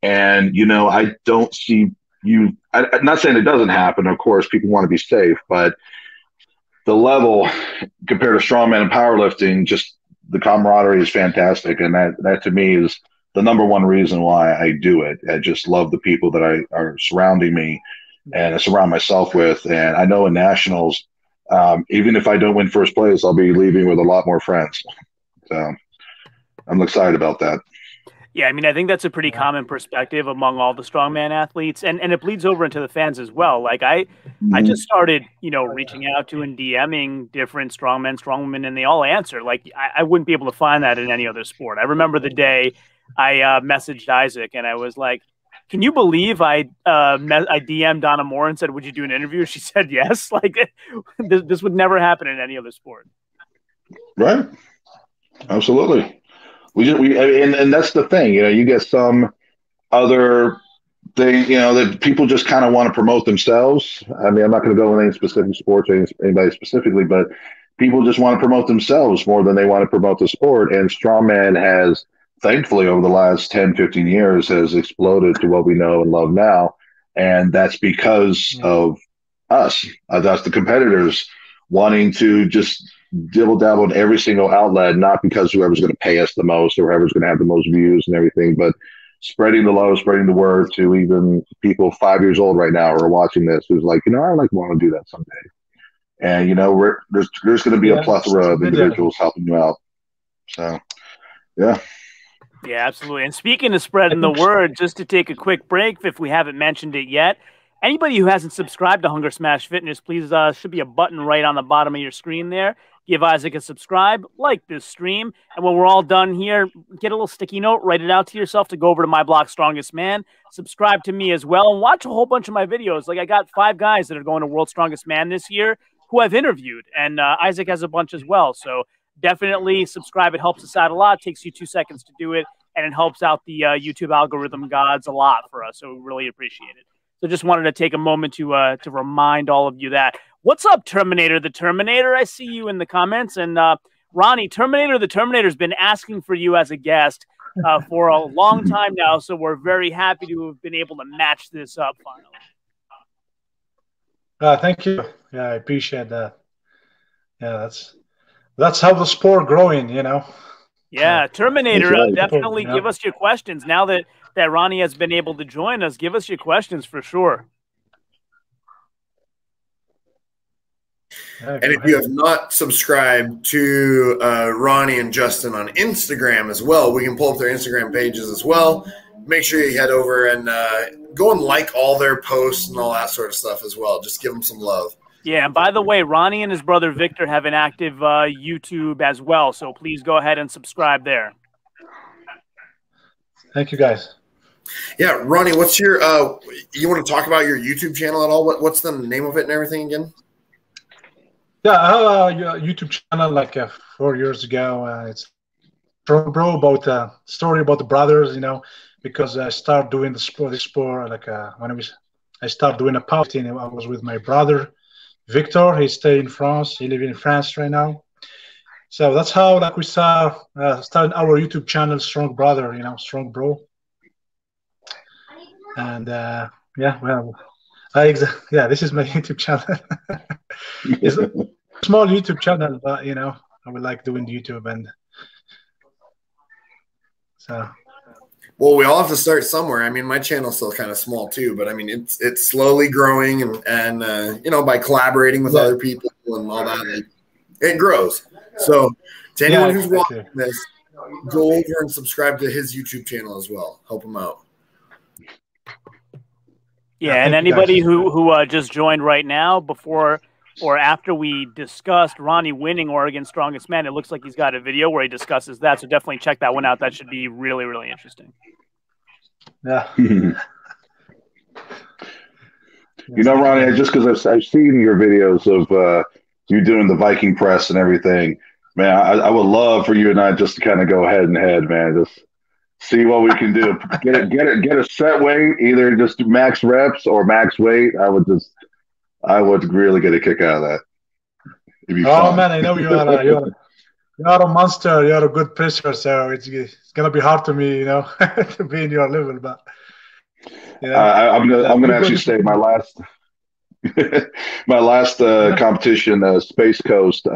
And, I don't see you – I'm not saying it doesn't happen. Of course, people want to be safe, but the level compared to strongman and powerlifting, just the camaraderie is fantastic. And that to me is the number one reason why I do it. I just love the people that are surrounding me and I surround myself with. And I know in nationals, even if I don't win first place, I'll be leaving with a lot more friends. So I'm excited about that. Yeah, I mean, I think that's a pretty common perspective among all the strongman athletes, and it bleeds over into the fans as well. Like I just started, reaching out to and DMing different strongmen, strongwomen, and they all answer. Like I wouldn't be able to find that in any other sport. I remember the day I messaged Isaac and I was like, "Can you believe I DM'd Donna Moore and said, 'Would you do an interview?' She said yes." Like this would never happen in any other sport. Right. Absolutely. And that's the thing, you get some other thing, that people just kind of want to promote themselves. I mean, I'm not going to go in any specific sports or anybody specifically, but people just want to promote themselves more than they want to promote the sport. And strongman has, thankfully, over the last 10, 15 years, has exploded to what we know and love now. And that's because of us. That's the competitors wanting to just dibble dabble in every single outlet, not because whoever's going to pay us the most or whoever's going to have the most views and everything, but spreading the love, spreading the word to even people 5 years old right now who are watching this, who's like, I want to do that someday. And, there's going to be a plethora of individuals helping you out. So, yeah. Yeah, absolutely. And speaking of spreading the word, just to take a quick break, if we haven't mentioned it yet, anybody who hasn't subscribed to Hunger Smash Fitness, please, should be a button right on the bottom of your screen there. Give Isaac a subscribe, like this stream, and when we're all done here, get a little sticky note, write it out to yourself to go over to my blog, Strongest Man. Subscribe to me as well, and watch a whole bunch of my videos. Like I got 5 guys that are going to World's Strongest Man this year who I've interviewed, and Isaac has a bunch as well. So definitely subscribe. It helps us out a lot. It takes you 2 seconds to do it, and it helps out the YouTube algorithm gods a lot for us. So we really appreciate it. So just wanted to take a moment to remind all of you that. What's up, Terminator the Terminator? I see you in the comments. And Ronnie, Terminator the Terminator has been asking for you as a guest for a long time now. So we're very happy to have been able to match this up finally. Thank you. Yeah, I appreciate that. Yeah, that's how the sport growing, Yeah, Terminator, definitely give us your questions. Now that Ronnie has been able to join us, give us your questions for sure. And if you have not subscribed to Ronnie and Justin on Instagram as well, we can pull up their Instagram pages as well. Make sure you head over and go and like all their posts and all that sort of stuff as well. Just give them some love. Yeah, and by the way, Ronnie and his brother Victor have an active YouTube as well, so please go ahead and subscribe there. Thank you, guys. Yeah, Ronnie, what's your you want to talk about your YouTube channel at all? What's the name of it and everything again? Yeah, I have a YouTube channel like 4 years ago. It's Strong Bro about a story about the brothers, you know, because I started doing the sport like I started doing a powerlifting. I was with my brother Victor. He stay in France. He live in France right now. So that's how like we started our YouTube channel, Strong Brother, you know, Strong Bro. And yeah, well, yeah, this is my YouTube channel. It's a small YouTube channel, but you know, I would like doing YouTube and so. Well, we all have to start somewhere. I mean, my channel's still kind of small too, but I mean, it's slowly growing, and you know, by collaborating with other people and all that, it grows. So, to anyone who's watching this, go over and subscribe to his YouTube channel as well. Help him out. Yeah, and anybody who just joined right now, before or after we discussed Ronnie winning Oregon's Strongest Man, it looks like he's got a video where he discusses that. So definitely check that one out. That should be really, really interesting. Yeah. You know, Ronnie, just because I've seen your videos of you doing the Viking press and everything, man, I would love for you and I just to kind of go head and head, man. Just see what we can do. Get a set weight, either just do max reps or max weight. I would really get a kick out of that. It'd be fun. Man, I know you are a monster. You're a good presser, so it's gonna be hard to me, you know, to be in your level. But you know, I'm gonna actually say my last competition, Space Coast.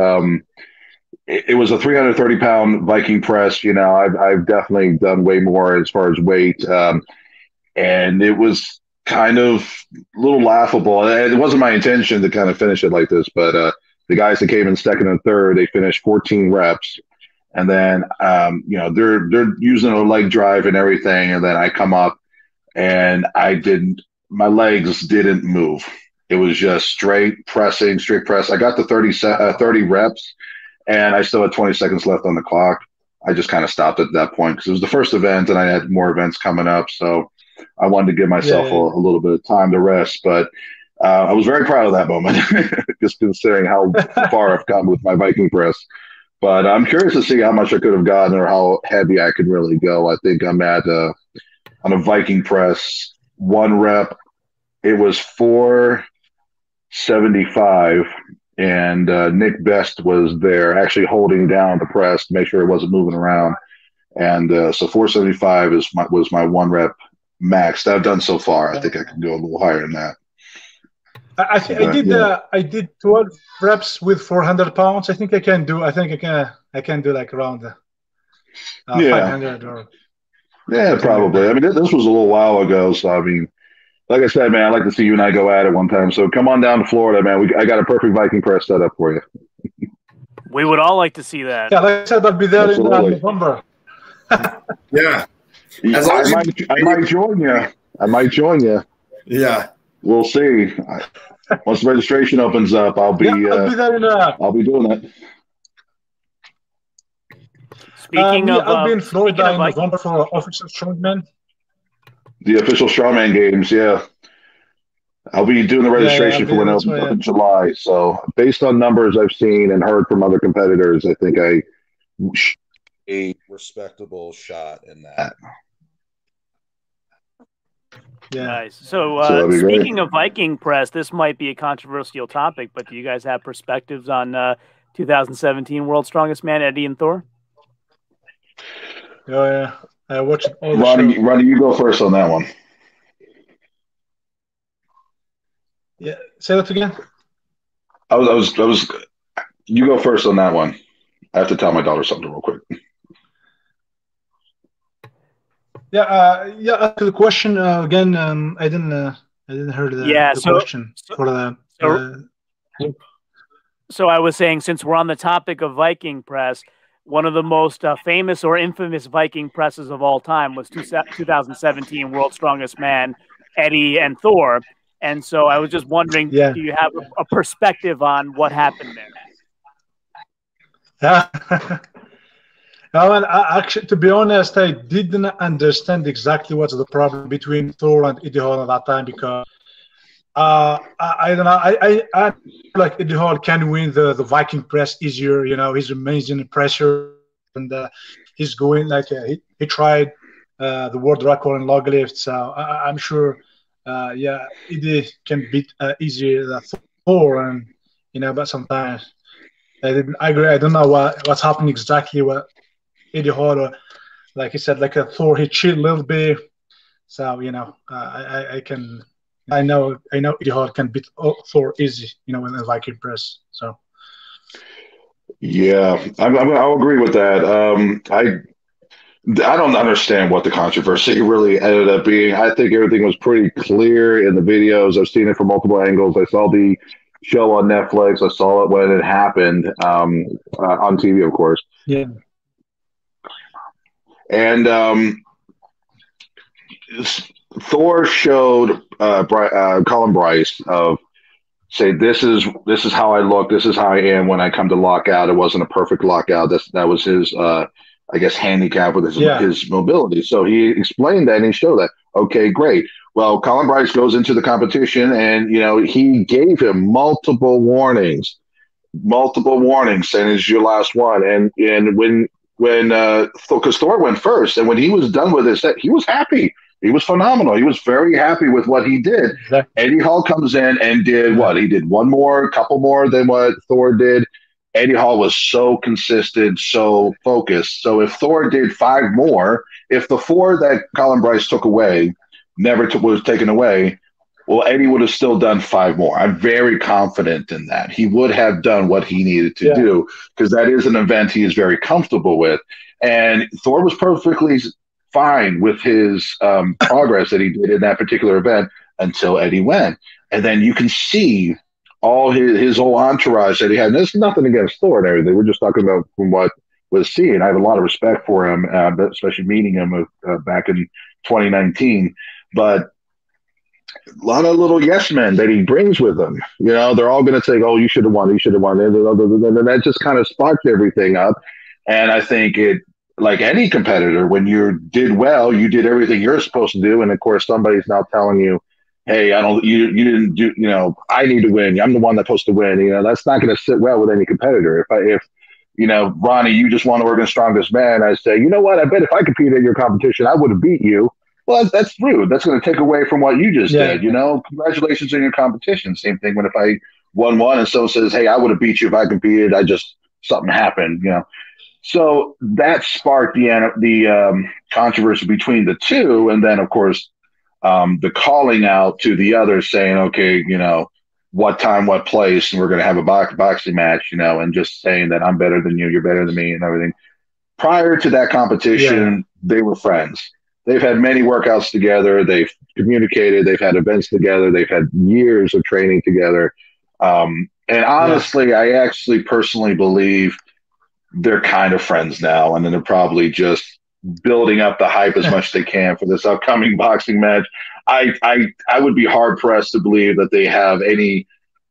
It was a 330-pound Viking press. You know, I've definitely done way more as far as weight, and it was kind of a little laughable. It wasn't my intention to kind of finish it like this, but the guys that came in second and third, they finished 14 reps, and then you know, they're using a leg drive and everything, and then I come up and my legs didn't move. It was just straight press. I got to 30 reps, and I still had 20 seconds left on the clock. I just kind of stopped at that point because it was the first event, and I had more events coming up, so I wanted to give myself a little bit of time to rest. But I was very proud of that moment, just considering how far I've gotten with my Viking press. But I'm curious to see how much I could have gotten or how heavy I could really go. I think I'm at on a Viking press, one rep, it was 475, and Nick Best was there actually holding down the press to make sure it wasn't moving around. And so 475 was my one rep max that I've done so far. I think I can go a little higher than that. I did 12 reps with 400 pounds. I think I can do like around 500 or. Yeah, probably. I mean, this was a little while ago, so I mean, like I said, man, I'd like to see you and I go at it one time. So come on down to Florida, man. I got a perfect Viking press set up for you. We would all like to see that. Yeah, like I said, I'll be there in November. Yeah. I might join you. I might join you. Yeah. We'll see. Once the registration opens up, I'll be doing it. Speaking of, I'll be in Florida in November for official strongman. The official strongman games, yeah. I'll be doing the registration for when it opens up in July. So, based on numbers I've seen and heard from other competitors, I think a respectable shot in that. Yeah. Nice. So speaking of Viking press, this might be a controversial topic, but do you guys have perspectives on 2017 World's Strongest Man, Eddie and Thor? Oh yeah, I watched all the Ronnie, you go first on that one. Yeah, say that again. I was. You go first on that one. I have to tell my daughter something real quick. Yeah. After the question again, I didn't hear the question for the. So I was saying, since we're on the topic of Viking press, one of the most famous or infamous Viking presses of all time was 2017 World's Strongest Man, Eddie and Thor. And so I was just wondering, do you have a perspective on what happened there? Actually, to be honest, I didn't understand exactly what's the problem between Thor and Eddie Hall at that time, because I don't know. I like Eddie Hall can win the Viking press easier. You know, he's amazing presser. and he's going like he tried the world record in log lift. So I'm sure, yeah, Eddie can beat easier than Thor, and but sometimes I agree. I don't know what's happening exactly. What Eddie Hall, like he said, like a Thor, he cheated a little bit. So I know Eddie Hall can beat Thor easy, in the Viking press. So. Yeah, I'll agree with that. I don't understand what the controversy really ended up being. I think everything was pretty clear in the videos. I've seen it from multiple angles. I saw the show on Netflix. I saw it when it happened on TV, of course. Yeah. And Thor showed Colin Bryce of say this is how I look. This is how I am when I come to lockout. It wasn't a perfect lockout. That was his. I guess handicap with his mobility. So he explained that and he showed that. Okay, great. Well, Colin Bryce goes into the competition and, he gave him multiple warnings, saying it's your last one. And when because Thor went first and when he was done with his set, he was happy. He was phenomenal. He was very happy with what he did. Exactly. Eddie Hall comes in and did what? He did a couple more than what Thor did. Eddie Hall was so consistent, so focused. So if Thor did 5 more, if the 4 that Colin Bryce took away was taken away, well, Eddie would have still done 5 more. I'm very confident in that. He would have done what he needed to do because that is an event he is very comfortable with. And Thor was perfectly fine with his progress that he did in that particular event until Eddie went. And then you can see all his whole entourage that he had. And there's nothing against Thor and everything. We're just talking about from what was seen. I have a lot of respect for him, especially meeting him back in 2019. But a lot of little yes men that he brings with him. They're all going to say, "Oh, you should have won. You should have won." And that just kind of sparked everything up. And I think it, like any competitor, when you did well, you did everything you're supposed to do, and of course, somebody's now telling you, "Hey, you didn't do, I need to win. I'm the one that's supposed to win." That's not going to sit well with any competitor. If Ronnie, you just won Oregon's Strongest Man, I say, you know what? I bet if I competed in your competition, I would have beat you. Well, that's rude. That's going to take away from what you just did. Congratulations on your competition. Same thing when if I won one and someone says, "Hey, I would have beat you if I competed. Something happened." So that sparked the controversy between the two, and then of course. The calling out to the others saying, okay, what time, what place, and we're going to have a boxing match, and just saying that I'm better than you, you're better than me and everything. Prior to that competition, they were friends. They've had many workouts together. They've communicated. They've had events together. They've had years of training together. And honestly, I actually personally believe they're kind of friends now, and then they're probably just building up the hype as much as they can for this upcoming boxing match. I would be hard pressed to believe that they have any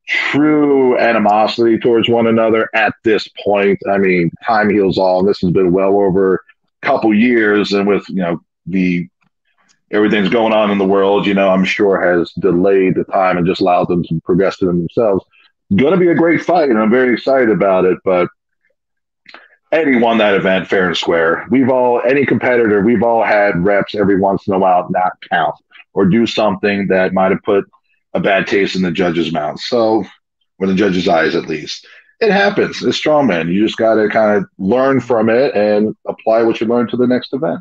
true animosity towards one another at this point. I mean, time heals all, and this has been well over a couple years, and with everything's going on in the world, I'm sure has delayed the time and just allowed them to progress to themselves. Going to be a great fight, and I'm very excited about it, but Eddie won that event fair and square. Any competitor, we've all had reps every once in a while not count or do something that might have put a bad taste in the judge's mouth. So, or the judge's eyes at least. It happens. It's strongman. You just got to kind of learn from it and apply what you learned to the next event.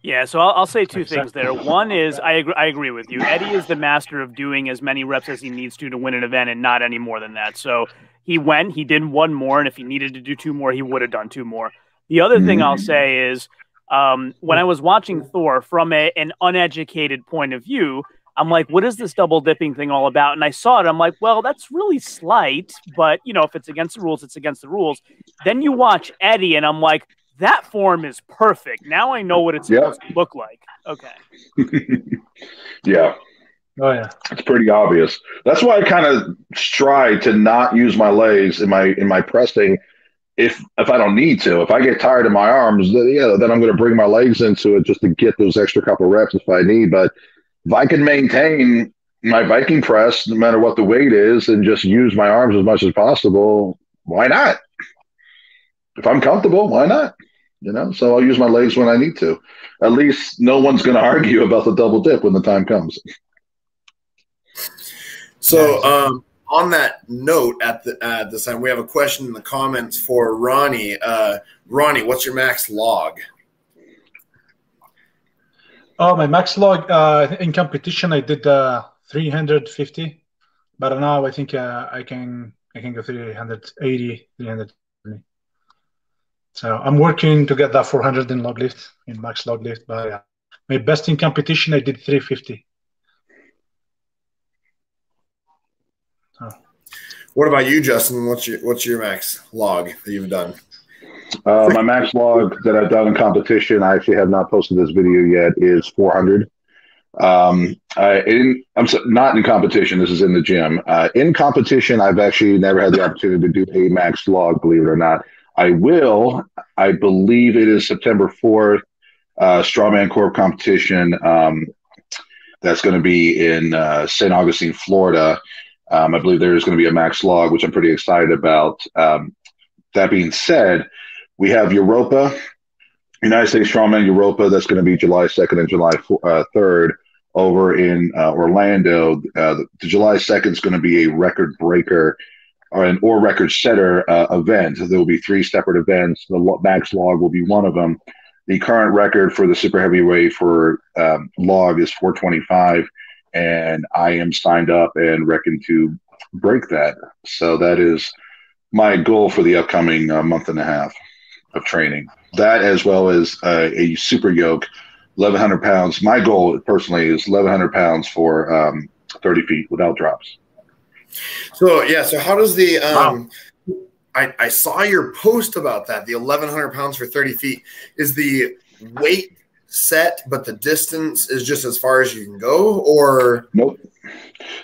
Yeah, so I'll say 2 things there. One is I agree with you. Eddie is the master of doing as many reps as he needs to win an event and not any more than that. So he did 1 more, and if he needed to do 2 more, he would have done 2 more. The other thing I'll say is when I was watching Thor from an uneducated point of view, I'm like, what is this double dipping thing all about? And I saw it. I'm like, well, that's really slight, but if it's against the rules, it's against the rules. Then you watch Eddie, and I'm like, that form is perfect. Now I know what it's supposed to look like. Okay. Yeah. Oh yeah. It's pretty obvious. That's why I kind of try to not use my legs in my pressing if I don't need to. If I get tired of my arms, then I'm going to bring my legs into it just to get those extra couple reps if I need. But if I can maintain my Viking press, no matter what the weight is, and just use my arms as much as possible, why not? If I'm comfortable, why not? So I'll use my legs when I need to. At least no one's going to argue about the double dip when the time comes. So on that note, at this time, we have a question in the comments for Ronnie. Ronnie, what's your max log? Oh, my max log in competition, I did 350, but now I think I can go 380, 370. So I'm working to get that 400 in log lift, in max log lift. But my best in competition, I did 350. What about you, Justin? What's your max log that you've done? My max log that I've done in competition, I actually have not posted this video yet, is 400. I'm not in competition. This is in the gym. In competition, I've actually never had the opportunity to do a max log, believe it or not. I will. I believe it is September 4th, Strawman Corp competition. That's going to be in St. Augustine, Florida. I believe there is going to be a max log, which I'm pretty excited about. That being said, we have Europa, United States Strongman Europa. That's going to be July 2nd and July 3rd over in Orlando. The July 2nd is going to be a record breaker or record setter event. There will be 3 separate events. The max log will be one of them. The current record for the super heavyweight for log is 425, and I am signed up and reckon to break that. So that is my goal for the upcoming month and a half of training. That, as well as a super yoke, 1,100 pounds. My goal personally is 1,100 pounds for 30 feet without drops. So how does the I saw your post about that, the 1,100 pounds for 30 feet. Is the weight set, but the distance is just as far as you can go, or? Nope.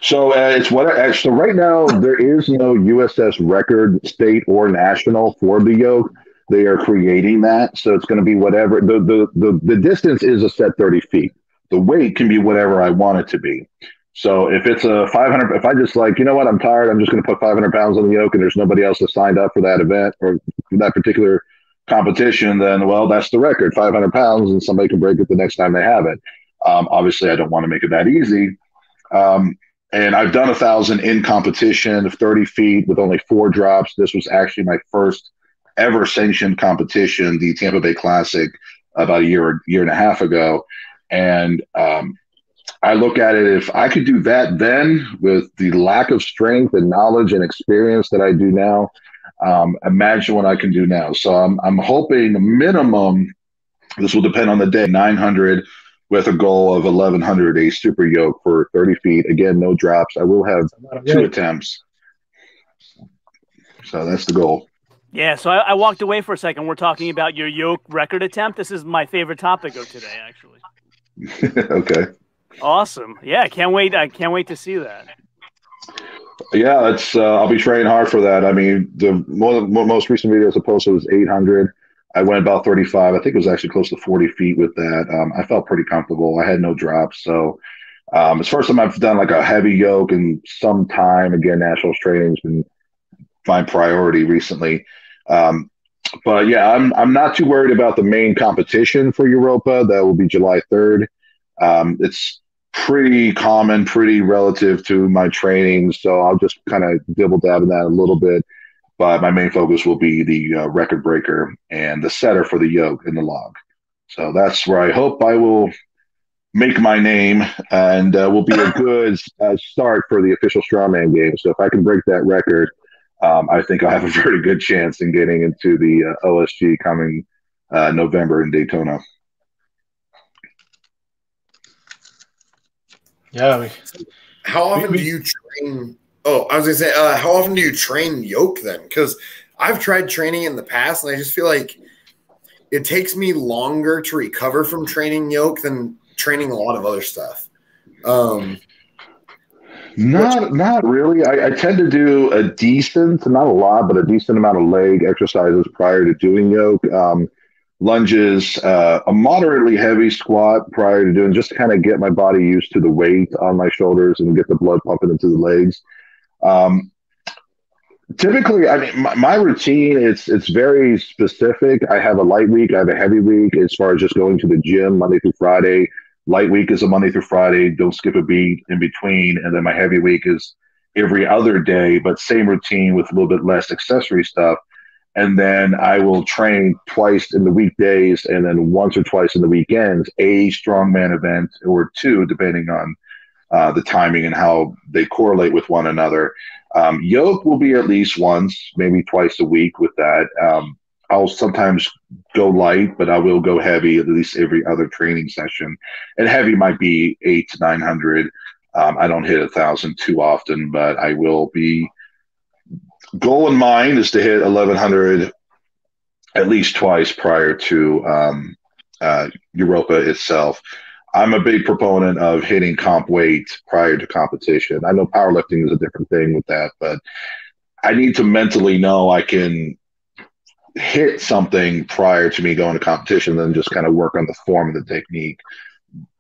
So it's what. So right now there is no USS record, state or national, for the yoke. They are creating that, so it's going to be whatever. The distance is a set 30 feet. The weight can be whatever I want it to be. So if it's a 500, if I just I'm tired, I'm just going to put 500 pounds on the yoke, and there's nobody else that signed up for that event or for that particular competition, then, well, that's the record, 500 pounds, and somebody can break it the next time they have it. Obviously, I don't want to make it that easy. And I've done 1,000 in competition of 30 feet with only 4 drops. This was actually my first ever sanctioned competition, the Tampa Bay Classic, about a year and a half ago. And I look at it, if I could do that then with the lack of strength and knowledge and experience that I do now, imagine what I can do now. So I'm hoping minimum, this will depend on the day, 900 with a goal of 1,100, a super yoke for 30 feet. Again, no drops. I will have 2 attempts. So that's the goal. Yeah, so I walked away for a second. We're talking about your yoke record attempt. This is my favorite topic of today, actually. Okay. Awesome. Yeah, I can't wait to see that. Yeah, it's I'll be training hard for that. I mean, the most recent videos I posted was 800. I went about 35. I think it was actually close to 40 feet with that. I felt pretty comfortable. I had no drops. So it's the first time I've done like a heavy yoke in some time. Again, nationals training's been my priority recently. But yeah, I'm not too worried about the main competition for Europa. That will be July 3rd. It's pretty common, pretty relative to my training. So I'll just kind of dibble dab in that a little bit. But my main focus will be the record breaker and the setter for the yoke and the log. So that's where I hope I will make my name and will be a good start for the official Strongman Games. So if I can break that record, I think I'll have a very good chance in getting into the OSG coming November in Daytona. Yeah. How often do you train? Oh, I was going to say, how often do you train yoke then? Because I've tried training in the past, and I just feel like it takes me longer to recover from training yoke than training a lot of other stuff. Not really. I tend to do a decent, not a lot, but a decent amount of leg exercises prior to doing yoke. Lunges, a moderately heavy squat prior to doing, just to kind of get my body used to the weight on my shoulders and get the blood pumping into the legs. Typically, I mean, my routine it's very specific. I have a light week, I have a heavy week as far as just going to the gym Monday through Friday. Light week is a Monday through Friday, don't skip a beat in between, and then my heavy week is every other day, but same routine with a little bit less accessory stuff. And then I will train twice in the weekdays and then once or twice in the weekends, a strongman event or two, depending on the timing and how they correlate with one another. Yoke will be at least once, maybe twice a week with that. I'll sometimes go light, but I will go heavy at least every other training session. And heavy might be 800 to 900. I don't hit 1,000 too often, but I will be. Goal in mind is to hit 1,100 at least twice prior to Europa itself. I'm a big proponent of hitting comp weight prior to competition. I know powerlifting is a different thing with that, but I need to mentally know I can hit something prior to me going to competition, then just kind of work on the form of the technique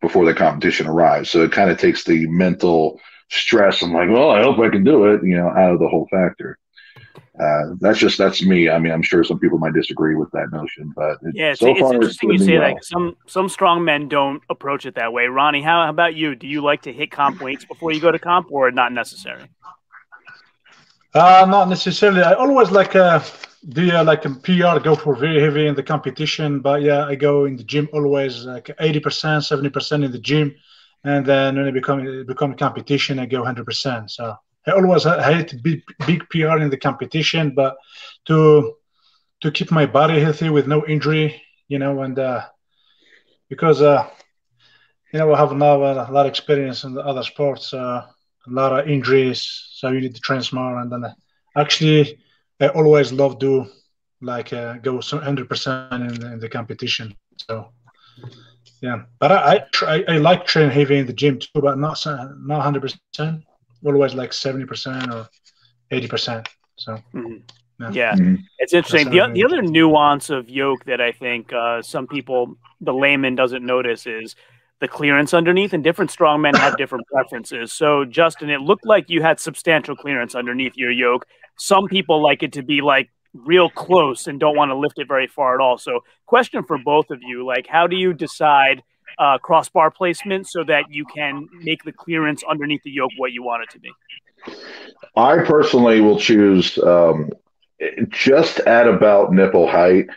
before the competition arrives. So it kind of takes the mental stress. I'm like, well, I hope I can do it, out of the whole factor. That's me. I mean, I'm sure some people might disagree with that notion, but it's interesting you say that. Some strong men don't approach it that way. Ronnie, how about you? Do you like to hit comp weights before you go to comp, or not necessary? Not necessarily. I always like do like a PR, go for very heavy in the competition. But yeah, I go in the gym always like 80%, 70% in the gym, and then when it become competition, I go 100%. So I always hate big PR in the competition, but to keep my body healthy with no injury, and because we have now a lot of experience in the other sports, a lot of injuries, so you need to train smart. And then actually, I always love to go 100% in the competition. So yeah, but I like train heavy in the gym too, but not 100%. Always like 70% or 80%. So yeah. It's interesting. The other nuance of yoke that I think some people, the layman, doesn't notice is the clearance underneath, and different strongmen have different preferences. So Justin, it looked like you had substantial clearance underneath your yoke. Some people like it to be like real close and don't want to lift it very far at all. So question for both of you, like, how do you decide crossbar placement so that you can make the clearance underneath the yoke what you want it to be? I personally will choose just at about nipple height.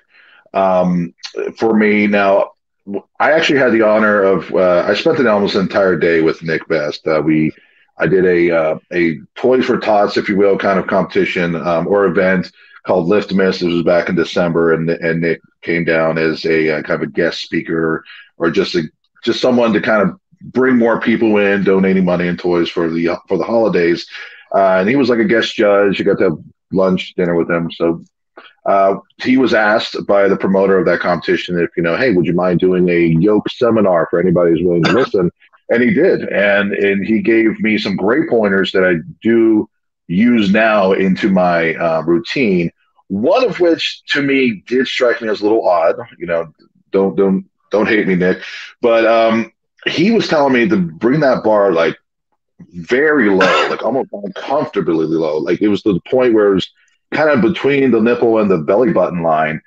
For me now, I actually had the honor of I spent almost an entire day with Nick Best. I did a Toys for Tots, if you will, kind of competition or event called Lift Miss. This was back in December, and Nick came down as a kind of a guest speaker, or just someone to kind of bring more people in, donating money and toys for the holidays. And he was like a guest judge. You got to have lunch, dinner with him. So he was asked by the promoter of that competition if, hey, would you mind doing a yoke seminar for anybody who's willing to listen? And he did. And he gave me some great pointers that I do use now into my routine. One of which to me did strike me as a little odd. Don't hate me, Nick. But he was telling me to bring that bar like very low, like almost uncomfortably low. Like it was to the point where it was kind of between the nipple and the belly button line.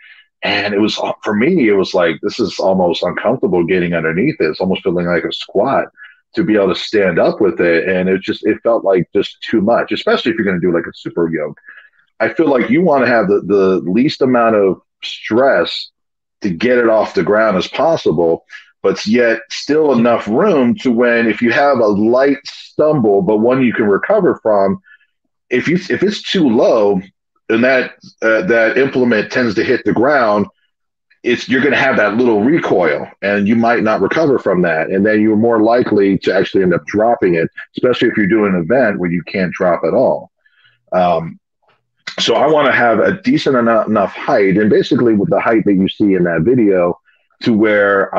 And it was, for me, it was like, this is almost uncomfortable getting underneath it. It's almost feeling like a squat to be able to stand up with it. And it felt like just too much, especially if you're going to do like a super yoke. I feel like you want to have the least amount of stress to get it off the ground as possible, but yet still enough room to when, if you have a light stumble, but one you can recover from, if it's too low and that implement tends to hit the ground, you're going to have that little recoil, and you might not recover from that, and then you're more likely to actually end up dropping it, especially if you're doing an event where you can't drop at all. So I want to have a decent enough height, and basically with the height that you see in that video, to where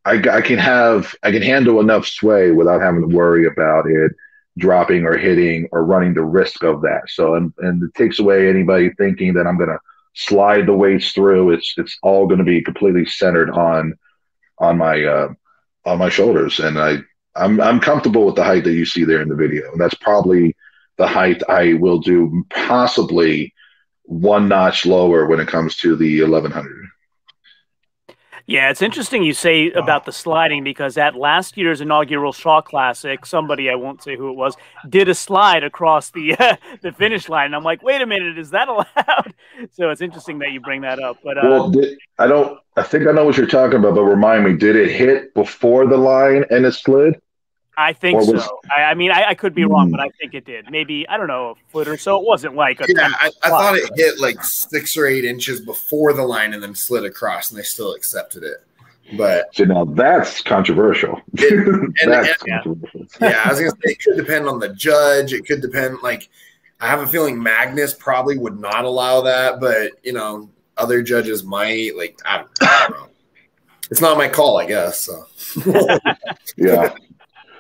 I can handle enough sway without having to worry about it dropping or hitting or running the risk of that. So, and it takes away anybody thinking that I'm going to slide the weights through. It's all going to be completely centered on my shoulders. And I'm comfortable with the height that you see there in the video. And that's probably the height I will do possibly one notch lower when it comes to the 1100. Yeah, it's interesting you say about the sliding, because at last year's inaugural Shaw Classic, somebody, I won't say who it was, did a slide across the the finish line. And I'm like, wait a minute, is that allowed? So it's interesting that you bring that up. But I think I know what you're talking about, but remind me, did it hit before the line and it slid? I think so. I mean, I could be wrong, but I think it did. Maybe, I don't know, a foot or so. It wasn't like a I thought it hit like 6 or 8 inches before the line and then slid across, and they still accepted it. But so now that's controversial. Controversial. Yeah, I was gonna say it could depend on the judge. It could depend. Like, I have a feeling Magnus probably would not allow that, but other judges might. Like, I don't know. It's not my call, I guess. So. Yeah.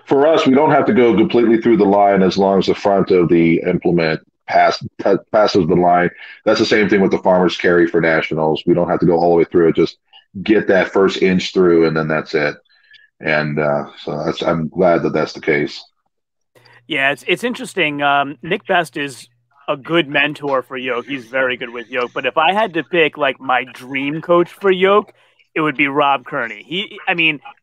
For us, we don't have to go completely through the line as long as the front of the implement passes the line. That's the same thing with the farmer's carry for nationals. We don't have to go all the way through it. Just get that first inch through, and then that's it. And so I'm glad that that's the case. Yeah, it's interesting. Nick Best is a good mentor for yoke. He's very good with yoke. But if I had to pick like my dream coach for yoke, it would be Rob Kearney.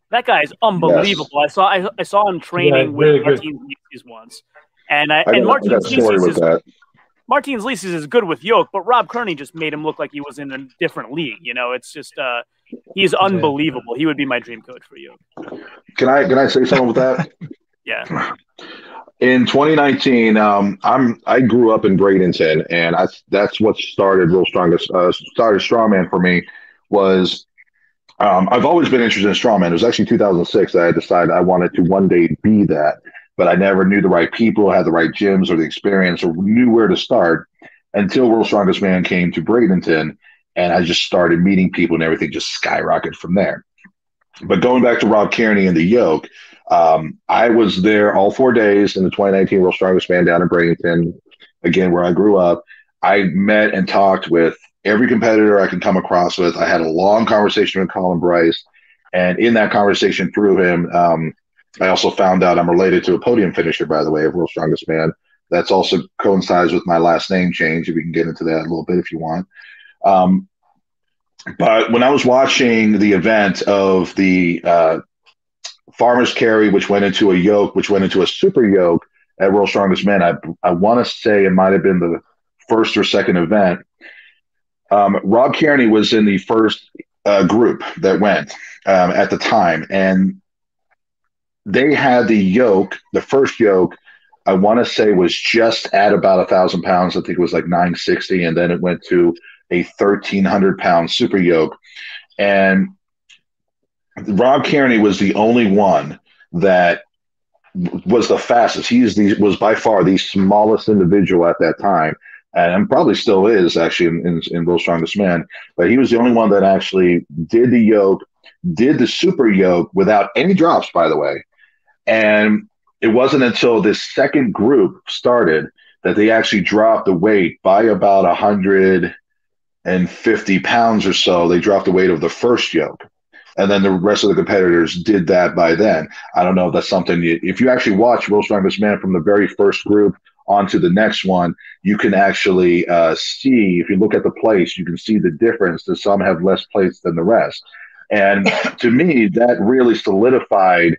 That guy is unbelievable. Yes. I saw him training with Martins Licis once, and Martins Licis is good with yoke, but Rob Kearney just made him look like he was in a different league. It's just he's unbelievable. He would be my dream coach for yoke. Can I say something with that? Yeah. In 2019, I grew up in Bradenton, and that's what started started Strongman for me. Was I've always been interested in strongman. It was actually 2006 that I decided I wanted to one day be that, but I never knew the right people, had the right gyms or the experience, or knew where to start until World's Strongest Man came to Bradenton, and I just started meeting people, and everything just skyrocketed from there. But going back to Rob Kearney and the yoke, I was there all 4 days in the 2019 World's Strongest Man down in Bradenton, again, where I grew up. I met and talked with every competitor I can come across with. I had a long conversation with Colin Bryce, and in that conversation through him, I also found out I'm related to a podium finisher, by the way, of World's Strongest Man. That's also coincides with my last name change. If we can get into that a little bit if you want. But when I was watching the event of the farmer's carry, which went into a yoke, which went into a super yoke at World's Strongest Man, I want to say it might have been the first or second event. Rob Kearney was in the first group that went at the time, and they had the yoke, the first yoke, I want to say was just at about 1,000 pounds. I think it was like 960, and then it went to a 1,300-pound super yoke. And Rob Kearney was the only one that was the fastest. He was by far the smallest individual at that time, and probably still is actually in World's Strongest Man. But he was the only one that actually did the yoke, did the super yoke without any drops, by the way. And it wasn't until this second group started that they actually dropped the weight by about 150 pounds or so. They dropped the weight of the first yoke. And then the rest of the competitors did that by then. I don't know if that's something if you actually watch World's Strongest Man from the very first group onto the next one, you can actually see, if you look at the place, you can see the difference that some have less plates than the rest. And to me, that really solidified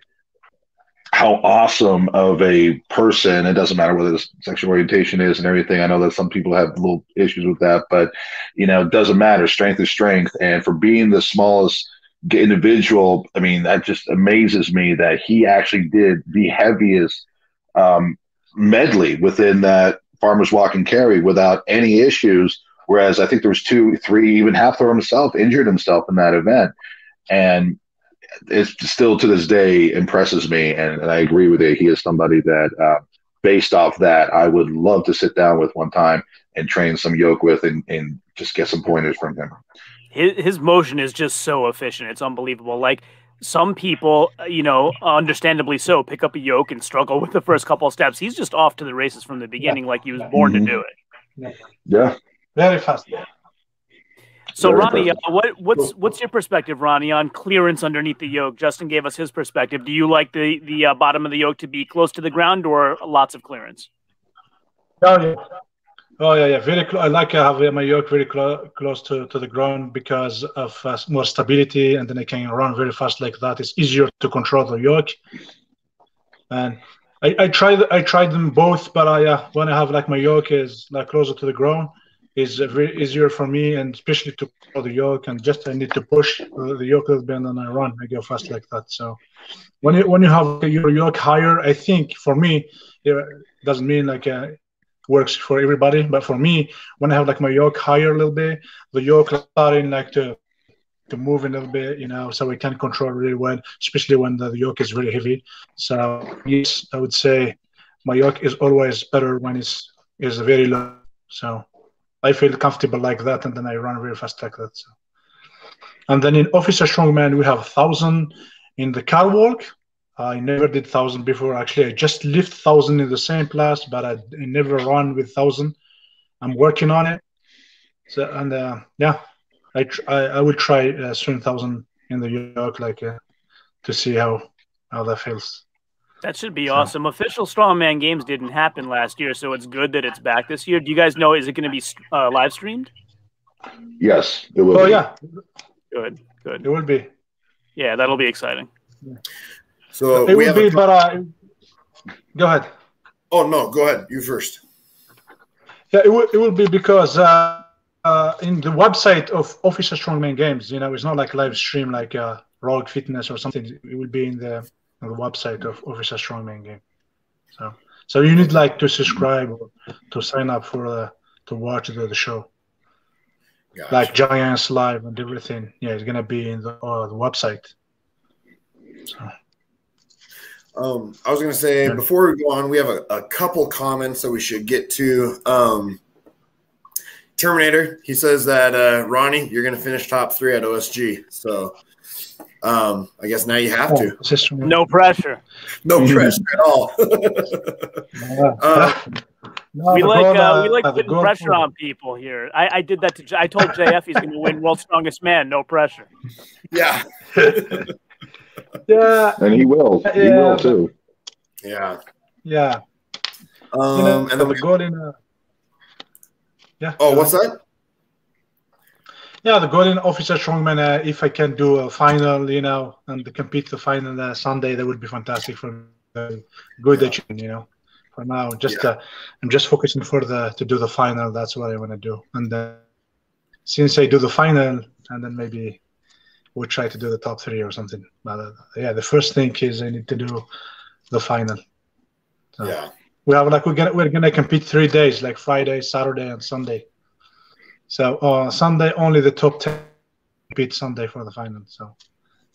how awesome of a person, it doesn't matter whether the sexual orientation is and everything. I know that some people have little issues with that, but, it doesn't matter. Strength is strength. And for being the smallest individual, I mean, that just amazes me that he actually did the heaviest medley within that farmer's walk and carry without any issues. Whereas I think there was 2, 3, even Hafthor himself injured himself in that event. And it's still to this day impresses me. And I agree with you. He is somebody that based off that, I would love to sit down with one time and train some yoke with and just get some pointers from him. His motion is just so efficient. It's unbelievable. Like, some people, understandably so, pick up a yoke and struggle with the first couple of steps. He's just off to the races from the beginning, like he was born to do it. Yeah. Very fast. So, Ronnie, what's your perspective, Ronnie, on clearance underneath the yoke? Justin gave us his perspective. Do you like the bottom of the yoke to be close to the ground or lots of clearance? Oh yeah. Oh yeah, yeah. Very. I like have my yoke very close to the ground because of more stability, and then I can run very fast like that. It's easier to control the yoke. And I tried them both, but when I have like my yoke is like closer to the ground, is very easier for me, and especially to control the yoke, and just I need to push the yoke a little bit, and then I run. I go fast like that. So when you have your yoke higher, I think for me, it doesn't mean like works for everybody, but for me, when I have like my yoke higher a little bit, the yoke starting like to move a little bit, so we can control really well, especially when the yoke is really heavy. So yes, I would say my yoke is always better when is very low. So I feel comfortable like that, and then I run really fast like that. So. And then in Officer Strongman, we have 1,000 in the car walk. I never did 1,000 before. Actually, I just lift 1,000 in the same class, but I never run with 1,000. I'm working on it. So yeah, I will try swim 1,000 in the yoke, like to see how that feels. That should be awesome. Official Strongman Games didn't happen last year, so it's good that it's back this year. Do you guys know, is it going to be live streamed? Yes, it will. Oh, yeah. Good. It will be. Yeah, that'll be exciting. Yeah. So it will be, but go ahead. Oh, no, go ahead. You first. Yeah, it will be because in the website of Officer Strongman Games, it's not like live stream like Rogue Fitness or something. It will be in the website of Officer Strongman Game. So you need like to subscribe or to sign up for to watch the show. Gotcha. Like Giants Live and everything. Yeah, it's gonna be in the website. So. I was gonna say before we go on, we have a couple comments that we should get to. Terminator, he says that Ronnie, you're gonna finish top 3 at OSG. So I guess now you have to. No pressure. No pressure at all. We like putting pressure on people here. I did that to. I told JF he's going to win World's Strongest Man. No pressure. Yeah. Yeah. And he will. He will too. Yeah. Yeah. And then the goal in. Yeah. Oh, what's that? Yeah, the goal in Officer Strongman, if I can do a final, and compete the final Sunday, that would be fantastic for the good achievement, For now, I'm just focusing to do the final. That's what I want to do. And since I do the final, and then maybe we'll try to do the top 3 or something. But the first thing is I need to do the final. So yeah. We have we're gonna compete 3 days, like Friday, Saturday, and Sunday. So Sunday only the top 10 compete Sunday for the final. So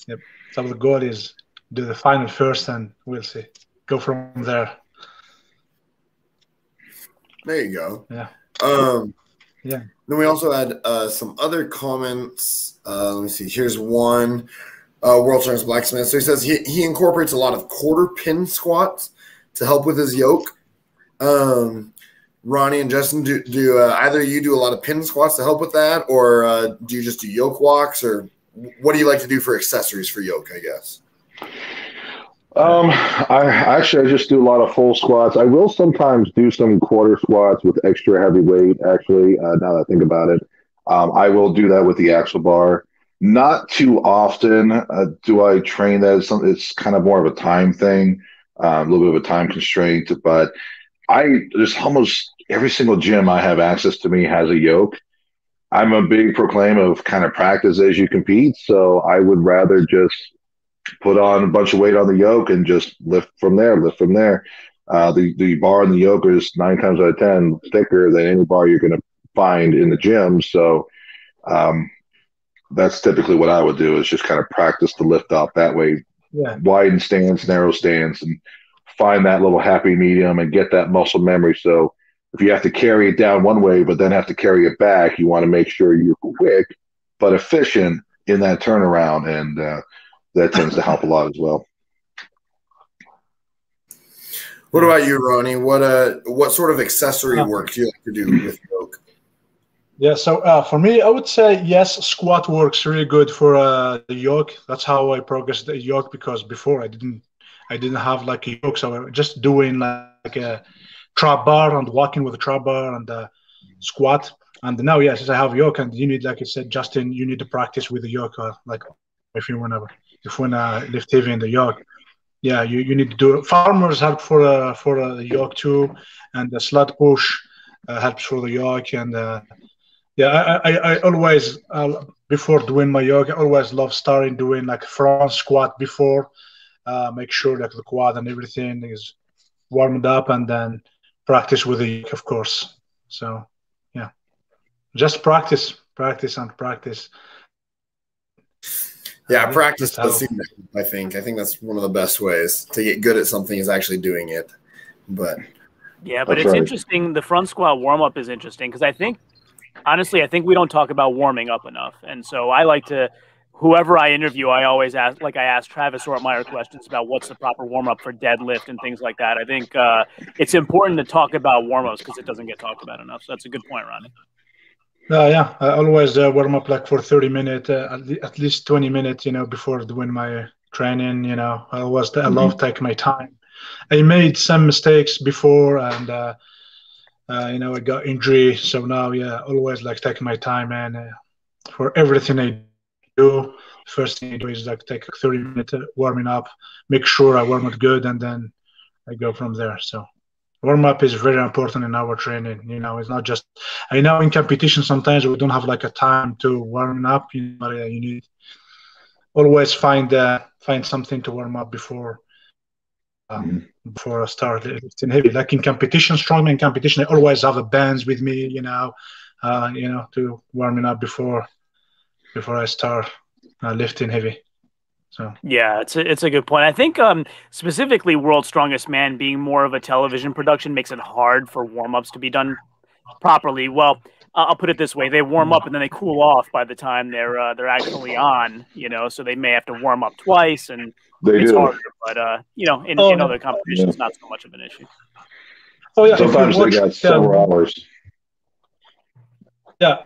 yep. So the goal is do the final first, and we'll see. Go from there. There you go. Yeah. Yeah. Then we also had some other comments. Let me see. Here's one. World Champions Blacksmith. So he says he incorporates a lot of quarter pin squats to help with his yoke. Ronnie and Justin, do either of you do a lot of pin squats to help with that, or do you just do yoke walks, or what do you like to do for accessories for yoke, I guess? I just do a lot of full squats. I will sometimes do some quarter squats with extra heavy weight, actually, now that I think about it. I will do that with the axle bar. Not too often do I train that. It's kind of more of a time thing, a little bit of a time constraint, but just almost every single gym I have access to me has a yoke. I'm a big proclaimer of kind of practice as you compete, so I would rather just put on a bunch of weight on the yoke and just lift from there. The bar and the yoke is 9 times out of 10 thicker than any bar you're going to find in the gym. So that's typically what I would do, is just kind of practice to lift up that way. Yeah. Widen stance, narrow stance, and find that little happy medium and get that muscle memory. So if you have to carry it down one way, but then have to carry it back, you want to make sure you're quick but efficient in that turnaround. And that tends to help a lot as well. What about you, Ronnie? What sort of accessory work do you like to do with yoke? Yeah, so for me, I would say yes, squat works really good for the yoke. That's how I progressed the yoke, because before I didn't have like a yoke, so I was just doing like trap bar and walking with a trap bar and squat. And now, yes, I have yoke, and you need, like I said, Justin, you need to practice with the yoke, like if you wanna lift heavy in the yoke. Yeah, you need to do it. Farmers help for the yoke too, and the sled push helps for the yoke. And yeah, I always before doing my yoke, I always love starting doing like front squat before. Make sure that the quad and everything is warmed up, and then practice with the yoke, of course. So yeah, just practice, and practice. Yeah, practice does seem to help, I think that's one of the best ways to get good at something is actually doing it. But yeah, but it's interesting. The front squat warm up is interesting because I think, honestly, I think we don't talk about warming up enough. And so I like to, whoever I interview, I always ask, like I asked Travis Ortmeyer questions about what's the proper warm up for deadlift and things like that. I think it's important to talk about warm ups because it doesn't get talked about enough. So that's a good point, Ronnie. Yeah, I always warm up like for 30 minutes, at least 20 minutes, before doing my training. I love taking my time. I made some mistakes before, and I got injury. So now, yeah, always like taking my time, and for everything I do, first thing I do is like take 30 minutes warming up, make sure I warm up good, and then I go from there. So warm up is very important in our training. It's not just. I know in competition sometimes we don't have like a time to warm up. But you need always find something to warm up before I start lifting heavy. Like in competition, strongman competition, I always have a bands with me. To warming up before I start lifting heavy. So yeah, it's a good point. I think specifically World's Strongest Man being more of a television production makes it hard for warm-ups to be done properly. Well, I'll put it this way: they warm up and then they cool off by the time they're actually on. So they may have to warm up twice, and it's harder. But in other competitions, not so much of an issue. Oh yeah, sometimes they got several hours. Yeah.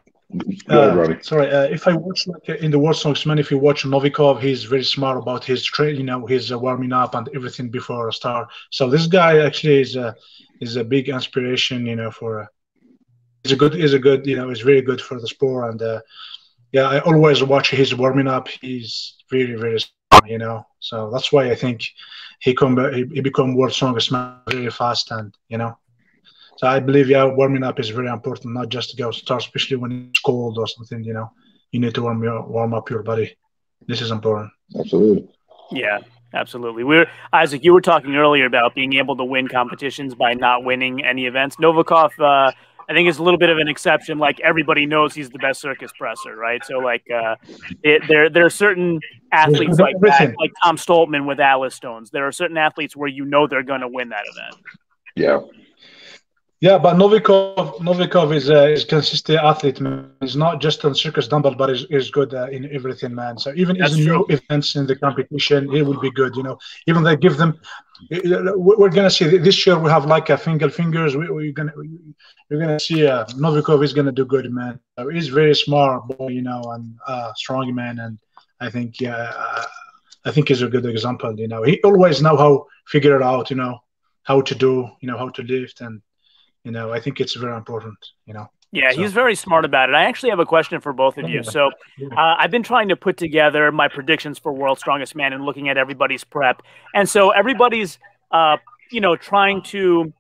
Sorry, if I watch like in the World Strongest Man, if you watch Novikov, he's very smart about his training, his warming up and everything before a start. So this guy actually is a big inspiration, for he's very good for the sport. And yeah, I always watch his warming up. He's very, very strong, so that's why I think he become World Strongest Man very fast, and So I believe, warming up is very important, not just to go start, especially when it's cold or something, You need to warm up your body. This is important. Absolutely. Yeah, absolutely. Isaac, you were talking earlier about being able to win competitions by not winning any events. Novikov, I think, is a little bit of an exception. Like, everybody knows he's the best circus presser, right? So, like, there are certain athletes like that, like Tom Stoltman with Alice Stones. There are certain athletes where they're going to win that event. Yeah. Yeah, but Novikov is consistent athlete, man. He's not just on circus dumbbell, but is good in everything, man. So even in new events in the competition, he will be good. Even they give them. We're gonna see this year. We have like a fingers. You're gonna see Novikov is gonna do good, man. He's very smart boy, and strong man, and I think he's a good example. He always know how to figure it out. How to do. How to lift and. I think it's very important, Yeah, he's very smart about it. I actually have a question for both of you. So I've been trying to put together my predictions for World's Strongest Man and looking at everybody's prep. And so everybody's, trying to,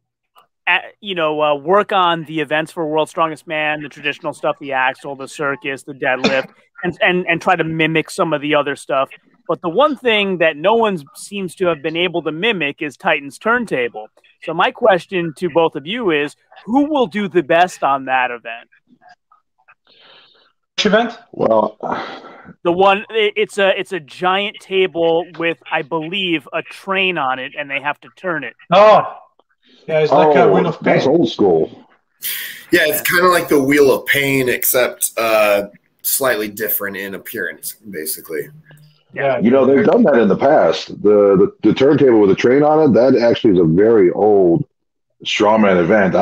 work on the events for World's Strongest Man, the traditional stuff, the axle, the circus, the deadlift, and try to mimic some of the other stuff. But the one thing that no one seems to have been able to mimic is Titan's turntable. So my question to both of you is, who will do the best on that event? Which event? Well, the one it's a giant table with, I believe, a train on it, and they have to turn it. Oh, yeah, it's like a Wheel of Pain. That's old school. Yeah, it's kind of like the Wheel of Pain, except slightly different in appearance, basically. Yeah, they've done that in the past. The turntable with a train on it, that actually is a very old strongman event.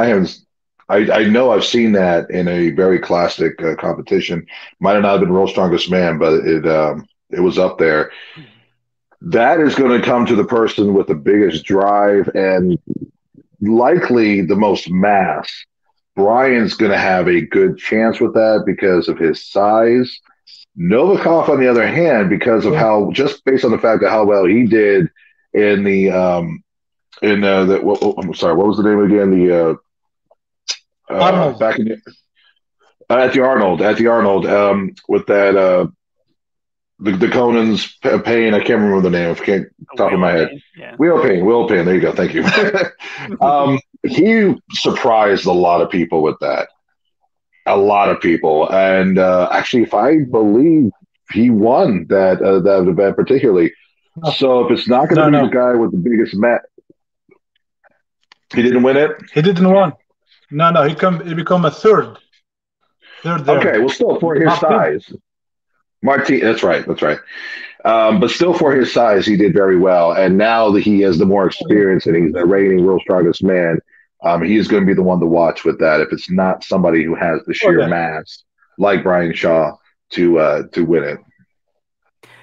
I know I've seen that in a very classic competition. Might have not been World's Strongest Man, but it was up there. That is going to come to the person with the biggest drive and likely the most mass. Brian's going to have a good chance with that because of his size. Novikov, on the other hand, because of how, just based on the fact of how well he did in I'm sorry, what was the name again? Arnold. Back in at the Arnold, with that the Conan's Pain. I can't remember the name. I can't top of my head. Yeah. Wheel Pain. There you go. Thank you. He surprised a lot of people with that. A lot of people, and actually, if I believe he won that event particularly. So if it's not going to be the guy with the biggest mat, he didn't win it. He didn't win. No. He become a third. Third there. Okay, well, still for his size, Martin. That's right. But still for his size, he did very well. And now that he has the more experience and he's the reigning world's strongest man, he is going to be the one to watch with that. If it's not somebody who has the sheer mass like Brian Shaw to win it.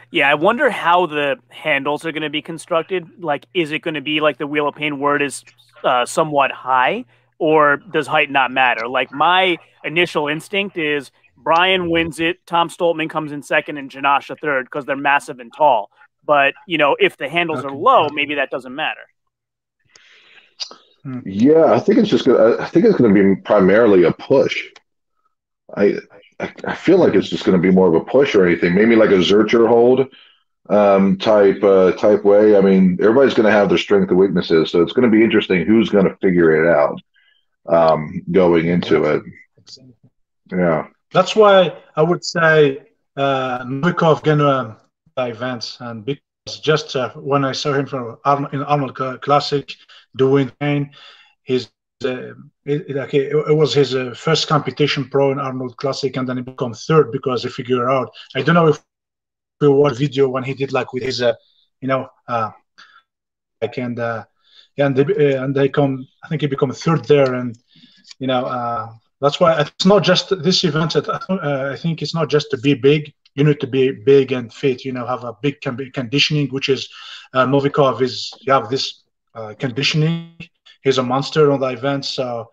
Yeah, I wonder how the handles are going to be constructed. Like, is it going to be like the Wheel of Pain word is somewhat high, or does height not matter? Like, my initial instinct is Brian wins it, Tom Stoltman comes in second, and Janash third because they're massive and tall. But, if the handles are low, maybe that doesn't matter. Yeah, I think it's going to be primarily a push. I feel like it's just going to be more of a push or anything. Maybe like a Zurcher hold type way. I mean, everybody's going to have their strengths and weaknesses, so it's going to be interesting who's going to figure it out going into it. Yeah, that's why I would say Novikov gonna events, and because just when I saw him in Arnold Classic doing pain, it was his first competition pro in Arnold Classic, and then he became third because he figured out. I don't know if we watched video when he did like with his, and they come. I think he became third there, and that's why it's not just this event. I think it's not just to be big. You need to be big and fit. Have a big conditioning, which is Novikov is. You have this conditioning. He's a monster on the event. So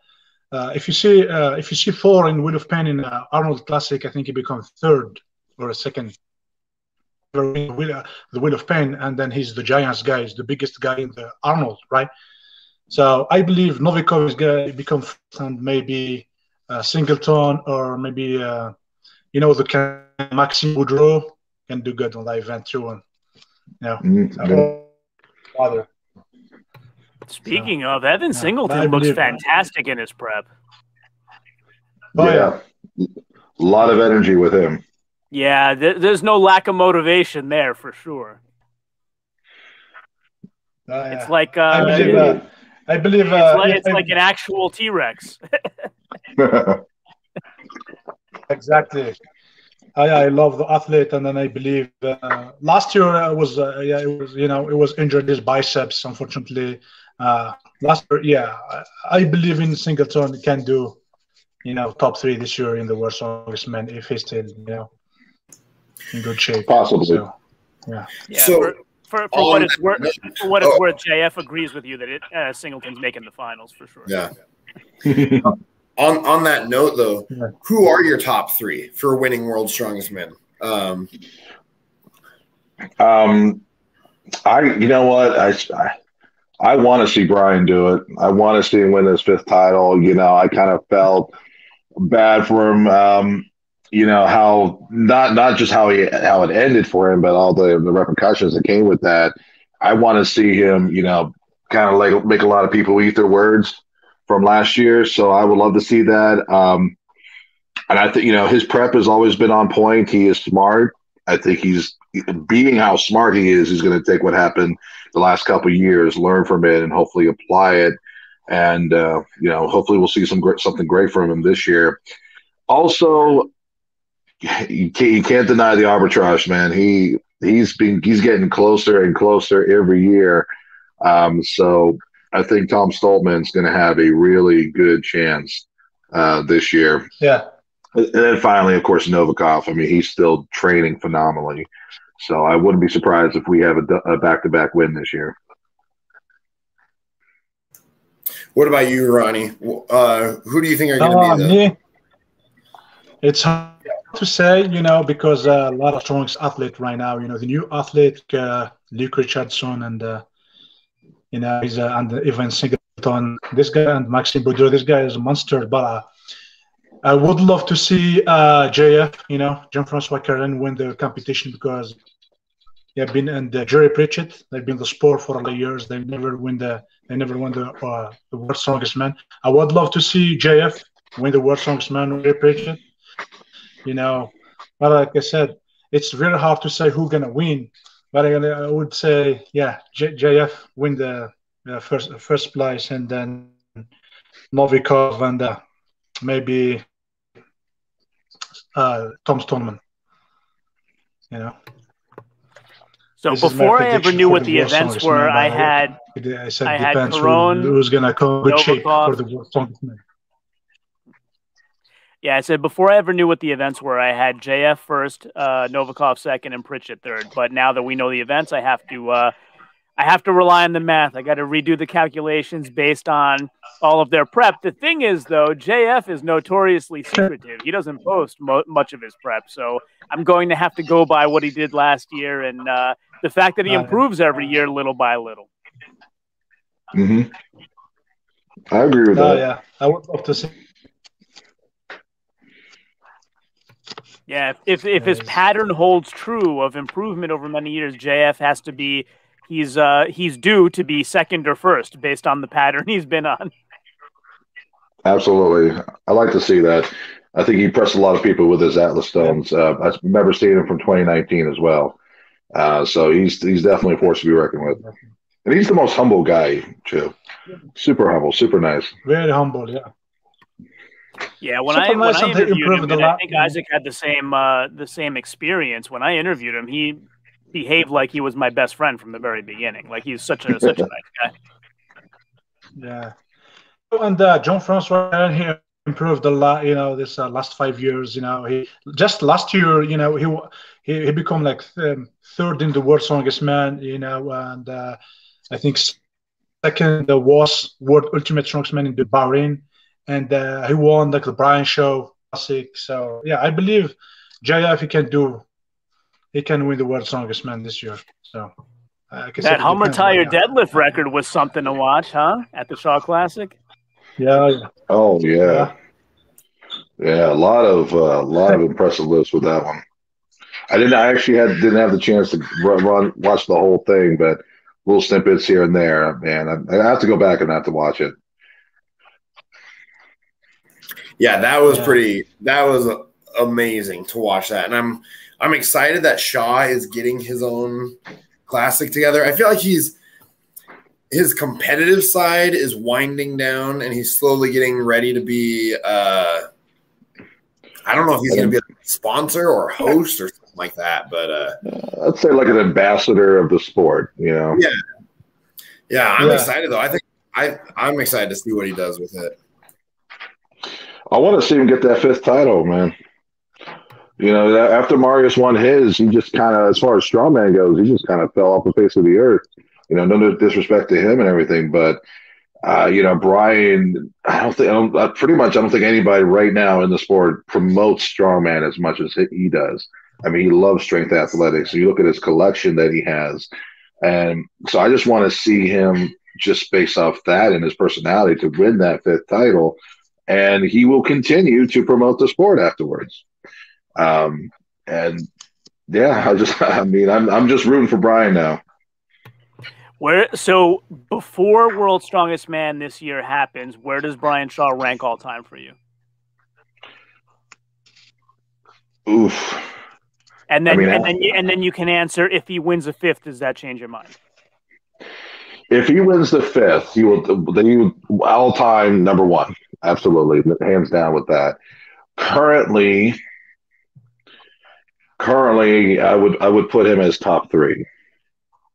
if you see Thor in Wheel of Pain in Arnold Classic, I think he becomes third or a second. The Wheel of Pain, and then he's the Giants guy. He's the biggest guy in the Arnold, right? So I believe Novikov is going to become first, and maybe Singleton or maybe the Maxime Boudreau can do good on that event too. And other. Speaking of, Evan Singleton looks fantastic in his prep. A lot of energy with him. Yeah, there's no lack of motivation there for sure. It's like I believe it's like an actual T-Rex. Exactly. I love the athlete, and then I believe last year it was injured his biceps, unfortunately. Last year, I believe in Singleton can do, top 3 this year in the world's strongest man if he's still, in good shape. Possibly. So, So for what it's worth, JF agrees with you that Singleton's making the finals for sure. Yeah. On that note, though, who are your top 3 for winning World's Strongest Men? I want to see Brian do it. I want to see him win his 5th title. I kind of felt bad for him. How not just how it ended for him, but all the repercussions that came with that. I want to see him, kind of like make a lot of people eat their words from last year. So I would love to see that. And I think, his prep has always been on point. He is smart. I think being how smart he is, he's going to take what happened the last couple of years, learn from it, and hopefully apply it. And, hopefully we'll see something great from him this year. Also, you can't deny the arbitrage, man. He's getting closer and closer every year. So I think Tom Stoltman's going to have a really good chance this year. Yeah. And then finally, of course, Novikov. I mean, he's still training phenomenally. So I wouldn't be surprised if we have a back-to-back win this year. What about you, Ronnie? Who do you think are going to be the? Me, it's hard to say, because a lot of strong athletes right now. The new athlete, Luke Richardson, and he's and Evan Singleton. This guy and Maxime Boudreau. This guy is a monster. But I would love to see JF, Jean-Francois Caron, win the competition because they've been and Jerry Pritchett. They've been in the sport for all the years. They never won the world's strongest man. I would love to see JF win the world's strongest man. Jerry Pritchett. But like I said, it's very hard to say who's gonna win. But I would say, yeah, JF win the first place, and then Novikov and maybe Tom Stoneman. So before I ever knew what the events were, I had Caron, who's gonna come good shape for the world strongest man. Yeah, I said before I ever knew what the events were, I had JF first, Novikov second, and Pritchett third. But now that we know the events, I have to rely on the math. I got to redo the calculations based on all of their prep. The thing is, though, JF is notoriously secretive. He doesn't post much of his prep, so I'm going to have to go by what he did last year and the fact that he improves every year, little by little. Mm-hmm. I agree with that. Yeah, I would love to see. Yeah, if his pattern holds true of improvement over many years, JF has to be he's due to be second or first based on the pattern he's been on. Absolutely, I like to see that. I think he impressed a lot of people with his Atlas stones. I remember seeing him from 2019 as well. So he's definitely a force to be reckoned with, and he's the most humble guy too. Super humble, super nice. Very humble, yeah. Yeah, when I interviewed him, and I think Isaac had the same experience. When I interviewed him, he behaved like he was my best friend from the very beginning. Like he's such a nice guy. Yeah, and Jean-Francois he improved a lot. This last 5 years. He just last year. He become like third in the world strongest man. And I think second was world ultimate strongest man in the Bahrain. And he won like the Brian Shaw Classic. So yeah, I believe JF he can win the world's strongest man this year. So that Hummer Tire deadlift record was something to watch, huh? At the Shaw Classic. Yeah. Oh yeah. Yeah, a lot of impressive lifts with that one. I didn't have the chance to watch the whole thing, but little snippets here and there. Man, I have to go back and have to watch it. Yeah, that was amazing to watch that. And I'm excited that Shaw is getting his own classic together. I feel like his competitive side is winding down and he's slowly getting ready to be I don't know if he's going to be a sponsor or a host or something like that, but I'd say like an ambassador of the sport, Yeah. Yeah, I'm excited though. I think I'm excited to see what he does with it. I want to see him get that 5th title, man. After Marius won his, he just kind of, as far as strongman goes, he just kind of fell off the face of the earth. No disrespect to him and everything, but Brian, I don't think anybody right now in the sport promotes strongman as much as he does. I mean, he loves strength athletics. You look at his collection that he has, and so I just want to see him just based off that and his personality to win that 5th title. And he will continue to promote the sport afterwards. And yeah, I'm just rooting for Brian now. So before World's Strongest Man this year happens, where does Brian Shaw rank all time for you? Oof. And then you can answer, if he wins a 5th, does that change your mind? If he wins the 5th, he will all time number 1. Absolutely, hands down with that. Currently, I would put him as top 3.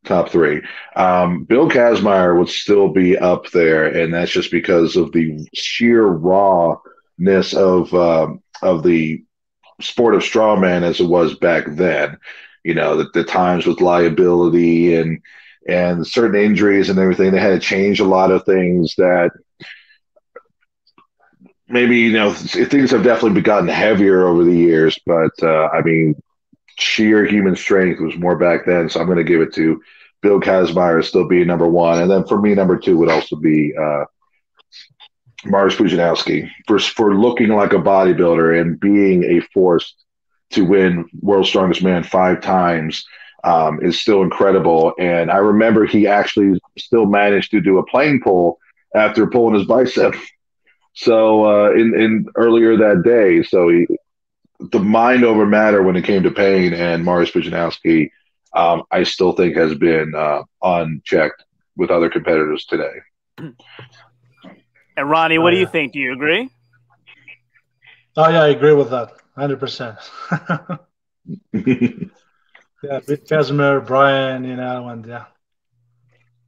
Top 3. Bill Kazmaier would still be up there, and that's just because of the sheer rawness of the sport of strongman as it was back then. The times with liability and certain injuries and everything, they had to change a lot of things that maybe things have definitely gotten heavier over the years, but I mean, sheer human strength was more back then. So I'm going to give it to Bill Kazmaier still being number one, and then for me, number two would also be Mariusz Pudzianowski for looking like a bodybuilder and being a force to win World's Strongest Man 5 times. Is still incredible. And I remember he actually still managed to do a plane pull after pulling his bicep. So in earlier that day, so the mind over matter when it came to pain, and Mariusz Pudzianowski, I still think has been unchecked with other competitors today. And Ronnie, what do you think? Do you agree? Oh yeah, I agree with that, 100%. Yeah, with Casimir, Brian, and yeah,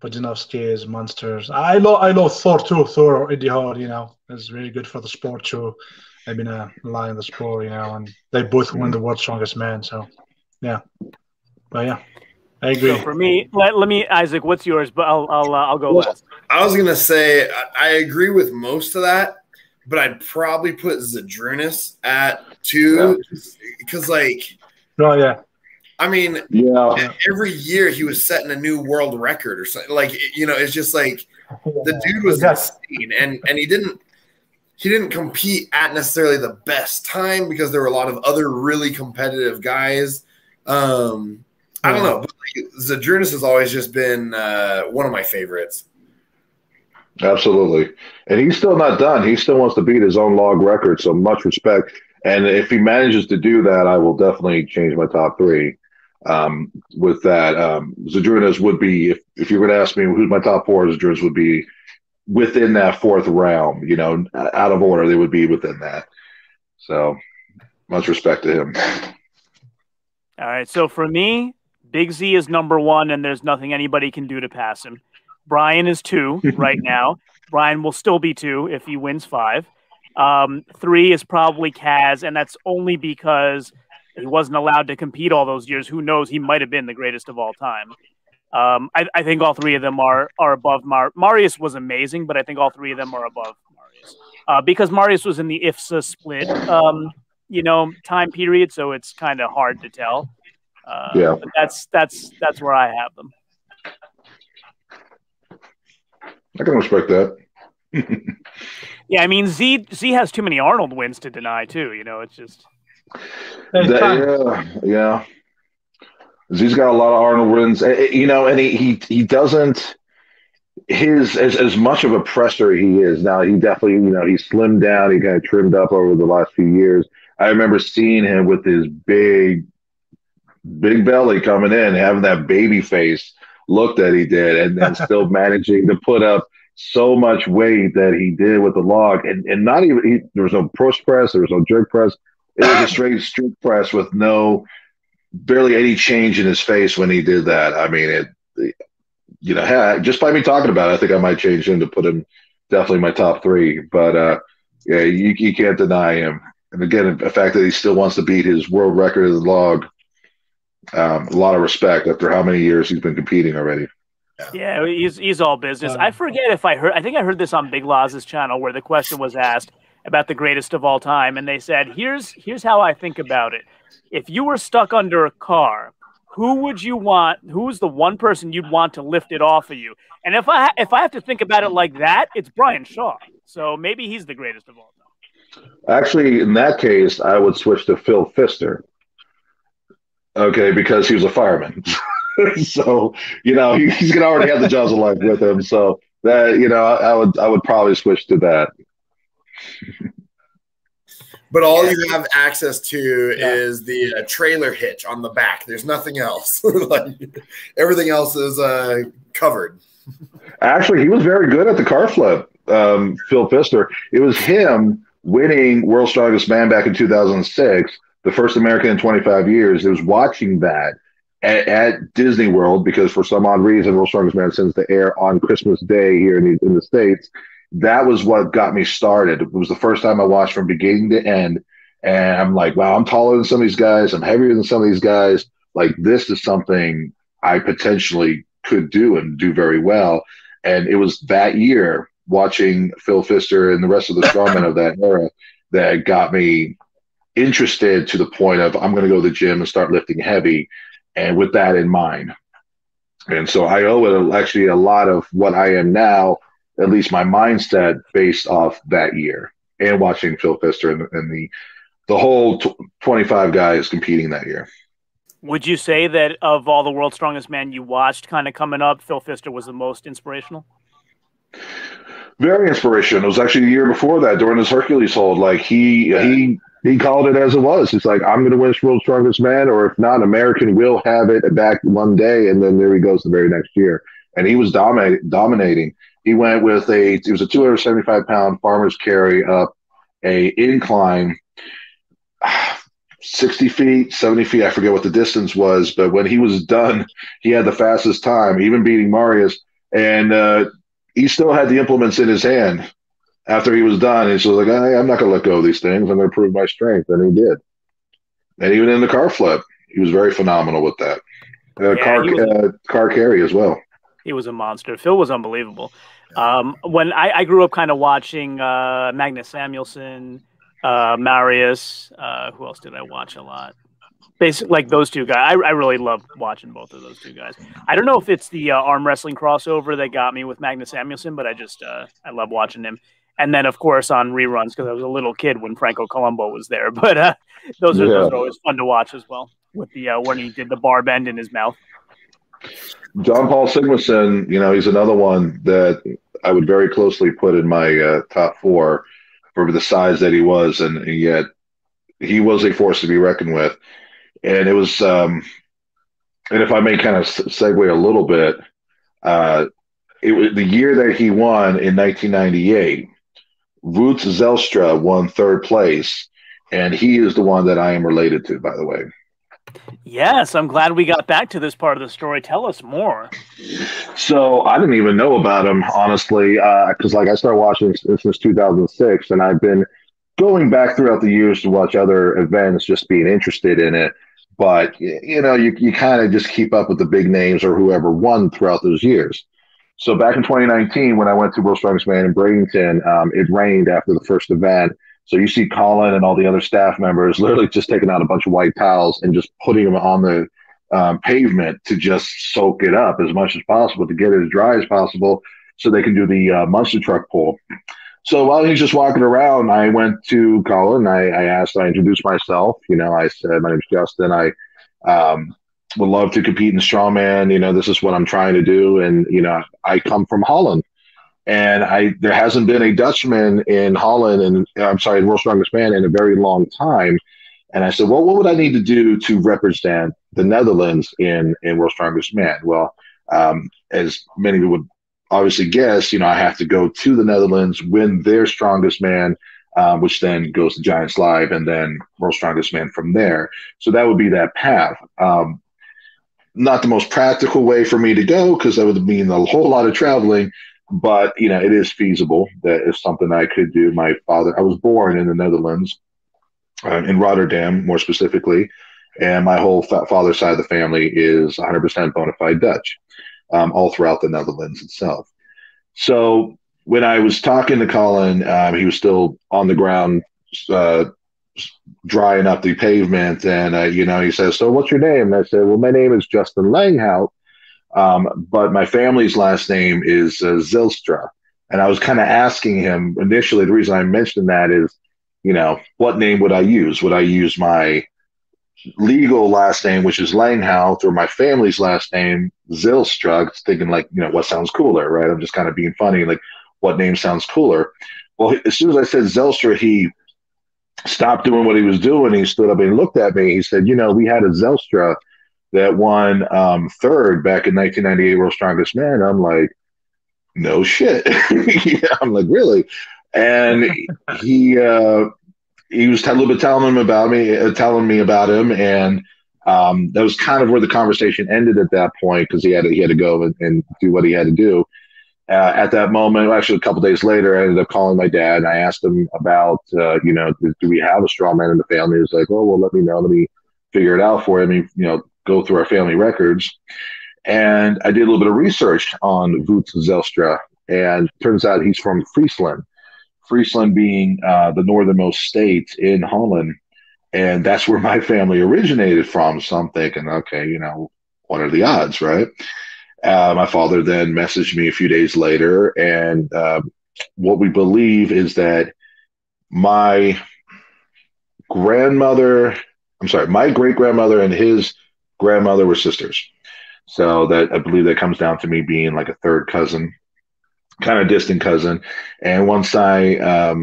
Pudzianowski is monsters. I love Thor too. Thor Eddie Hall, is really good for the sport too. I've been a lie in the sport, and they both win the World's Strongest Man. So, yeah, but yeah, I agree. So for me, let me, Isaac, what's yours? But I'll go last. I was gonna say I agree with most of that, but I'd probably put Zydrunas at 2 because, oh yeah. I mean, every year he was setting a new world record or something. It's just like the dude was insane, and he didn't compete at necessarily the best time because there were a lot of other really competitive guys. I don't know, but Zydrunas has always just been one of my favorites. Absolutely, and he's still not done. He still wants to beat his own log record. So much respect. And if he manages to do that, I will definitely change my top 3. With that, Zydrunas would be, if you're going to ask me who's my top 4, Zydrunas would be within that 4th realm. Out of order, they would be within that. So much respect to him. All right. So for me, Big Z is number 1, and there's nothing anybody can do to pass him. Brian is 2 right now. Brian will still be 2 if he wins 5. 3 is probably Kaz, and that's only because he wasn't allowed to compete all those years. Who knows? He might have been the greatest of all time. I think all 3 of them are above Marius was amazing, but I think all 3 of them are above Marius because Marius was in the IFSA split, time period, so it's kind of hard to tell. But that's where I have them. I can respect that. Yeah, I mean Z has too many Arnold wins to deny too. It's just. Yeah. Z's got a lot of Arnold wins, and he doesn't. As much of a presser he is now, he definitely he slimmed down, he kind of trimmed up over the last few years. I remember seeing him with his big belly coming in, having that baby face look that he did, and then still managing to put up so much weight that he did with the log, and not even there was no push press, there was no jerk press. It was a straight strict press with barely any change in his face when he did that. I mean, just by me talking about it, I think I might change him to put him definitely in my top 3. But you can't deny him. And again, the fact that he still wants to beat his world record of the log, a lot of respect after how many years he's been competing already. Yeah, he's all business. I forget if I think I heard this on Big Laz's channel where the question was asked about the greatest of all time, and they said, here's how I think about it. If you were stuck under a car, who's the one person you'd want to lift it off of you? And if I have to think about it like that, it's Brian Shaw. So maybe he's the greatest of all time. Actually, in that case, I would switch to Phil Pfister. Okay, because he was a fireman. So, he's gonna already have the jaws of life with him. So that, I would probably switch to that. But all you have access to is the trailer hitch on the back. There's nothing else. Everything else is covered. Actually, he was very good at the car flip, Phil Pfister. It was him winning World's Strongest Man back in 2006, the first American in 25 years. It was watching that at Disney World because for some odd reason, World's Strongest Man sends to air on Christmas Day here in the States. That was what got me started. It was the first time I watched from beginning to end. And I'm like, wow, I'm taller than some of these guys. I'm heavier than some of these guys. Like, this is something I potentially could do and do very well. And it was that year watching Phil Pfister and the rest of the strongmen of that era that got me interested to the point of I'm going to go to the gym and start lifting heavy, and with that in mind. And so I owe it actually a lot of what I am now, at least my mindset, based off that year and watching Phil Pfister and the whole 25 guys competing that year. Would you say that of all the World's Strongest Man you watched kind of coming up, Phil Pfister was the most inspirational? Very inspirational. It was actually the year before that during his Hercules hold. Like he called it as it was. It's like, I'm going to win World's Strongest Man, or if not, American will have it back one day. And then there he goes the very next year. And he was dominating. He went with it was a 275-pound farmer's carry up a incline, 60 feet, 70 feet. I forget what the distance was, but when he was done, he had the fastest time, even beating Marius. And he still had the implements in his hand after he was done. And so like, I'm not going to let go of these things. I'm going to prove my strength. And he did. And even in the car flip, he was very phenomenal with that. Car carry as well. He was a monster. Phil was unbelievable. When I grew up kind of watching Magnus Samuelsson, Marius, who else did I watch a lot? Basically, like those two guys. I really love watching both of those two guys. I don't know if it's the arm wrestling crossover that got me with Magnus Samuelsson, but I love watching him. And then, of course, on reruns because I was a little kid when Franco Colombo was there. But those are always fun to watch as well. With the when he did the bar bend in his mouth. John Paul Sigmarsson, he's another one that I would very closely put in my top four for the size that he was, and yet he was a force to be reckoned with. And it was, and if I may kind of segue a little bit, it was the year that he won in 1998. Roots Zelstra won third place, and he is the one that I am related to, by the way. Yes, I'm glad we got back to this part of the story. Tell us more. So I didn't even know about him, honestly, because I started watching since 2006, and I've been going back throughout the years to watch other events, just being interested in it. But, you kind of just keep up with the big names or whoever won throughout those years. So back in 2019, when I went to World's Strongest Man in Bradenton, it rained after the first event. So you see Colin and all the other staff members literally just taking out a bunch of white towels and just putting them on the pavement to just soak it up as much as possible to get it as dry as possible so they can do the monster truck pull. So while he's just walking around, I went to Colin. I introduced myself. I said, my name's Justin. I would love to compete in strongman. This is what I'm trying to do. And, I come from Holland. And there hasn't been a Dutchman in Holland, and World's Strongest Man in a very long time. And I said, well, what would I need to do to represent the Netherlands in World's Strongest Man? Well, as many would obviously guess, I have to go to the Netherlands, win their Strongest Man, which then goes to Giants Live and then World's Strongest Man from there. So that would be that path. Not the most practical way for me to go because that would mean a whole lot of traveling. But, it is feasible. That is something I could do. I was born in the Netherlands, in Rotterdam, more specifically. And my whole father's side of the family is 100% bona fide Dutch, all throughout the Netherlands itself. So when I was talking to Colin, he was still on the ground, drying up the pavement. And, he says, so what's your name? And I said, well, my name is Justin Langhout. But my family's last name is Zylstra. And I was kind of asking him initially, the reason I mentioned that is, what name would I use? Would I use my legal last name, which is Langhout, or my family's last name, Zylstra? Thinking what sounds cooler, right? I'm just kind of being funny, like what name sounds cooler? Well, as soon as I said Zylstra, he stopped doing what he was doing. He stood up and he looked at me. He said, we had a Zylstra that won third back in 1998 World's Strongest Man. I'm like, no shit. I'm like, really? And he was a little bit telling me about him, and that was kind of where the conversation ended at that point because he had to go and do what he had to do. At that moment, actually a couple of days later, I ended up calling my dad and I asked him about, do we have a strongman in the family? He was like, oh, well, let me know. Let me figure it out for him. Go through our family records. And I did a little bit of research on Wout Zelstra. and turns out he's from Friesland. Friesland being the northernmost state in Holland, and that's where my family originated from. So I'm thinking, okay, what are the odds, right? My father then messaged me a few days later, and what we believe is that my my great grandmother and his grandmother were sisters. So that I believe that comes down to me being like a third cousin, kind of distant cousin. And once I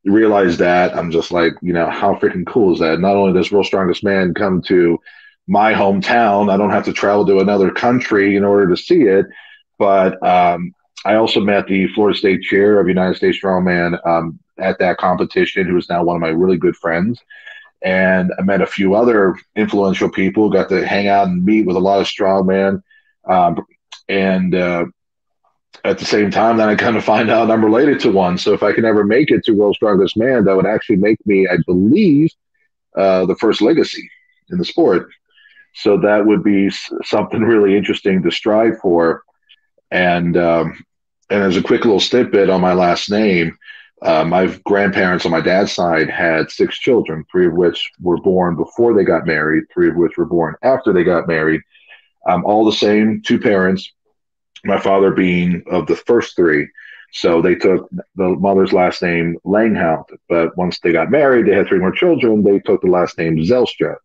realized that, I'm just like, how freaking cool is that? Not only does World's Strongest Man come to my hometown, I don't have to travel to another country in order to see it, but I also met the Florida State chair of United States Strongman at that competition, who is now one of my really good friends. And I met a few other influential people, got to hang out and meet with a lot of strongman. And at the same time, then I kind of find out I'm related to one. So if I can ever make it to World's Strongest Man, that would actually make me, I believe, the first legacy in the sport. So that would be something really interesting to strive for. And as a quick little snippet on my last name, my grandparents on my dad's side had 6 children, 3 of which were born before they got married, 3 of which were born after they got married. All the same, 2 parents, my father being of the first 3. So they took the mother's last name Langhout, but once they got married, they had 3 more children. They took the last name Zelstra.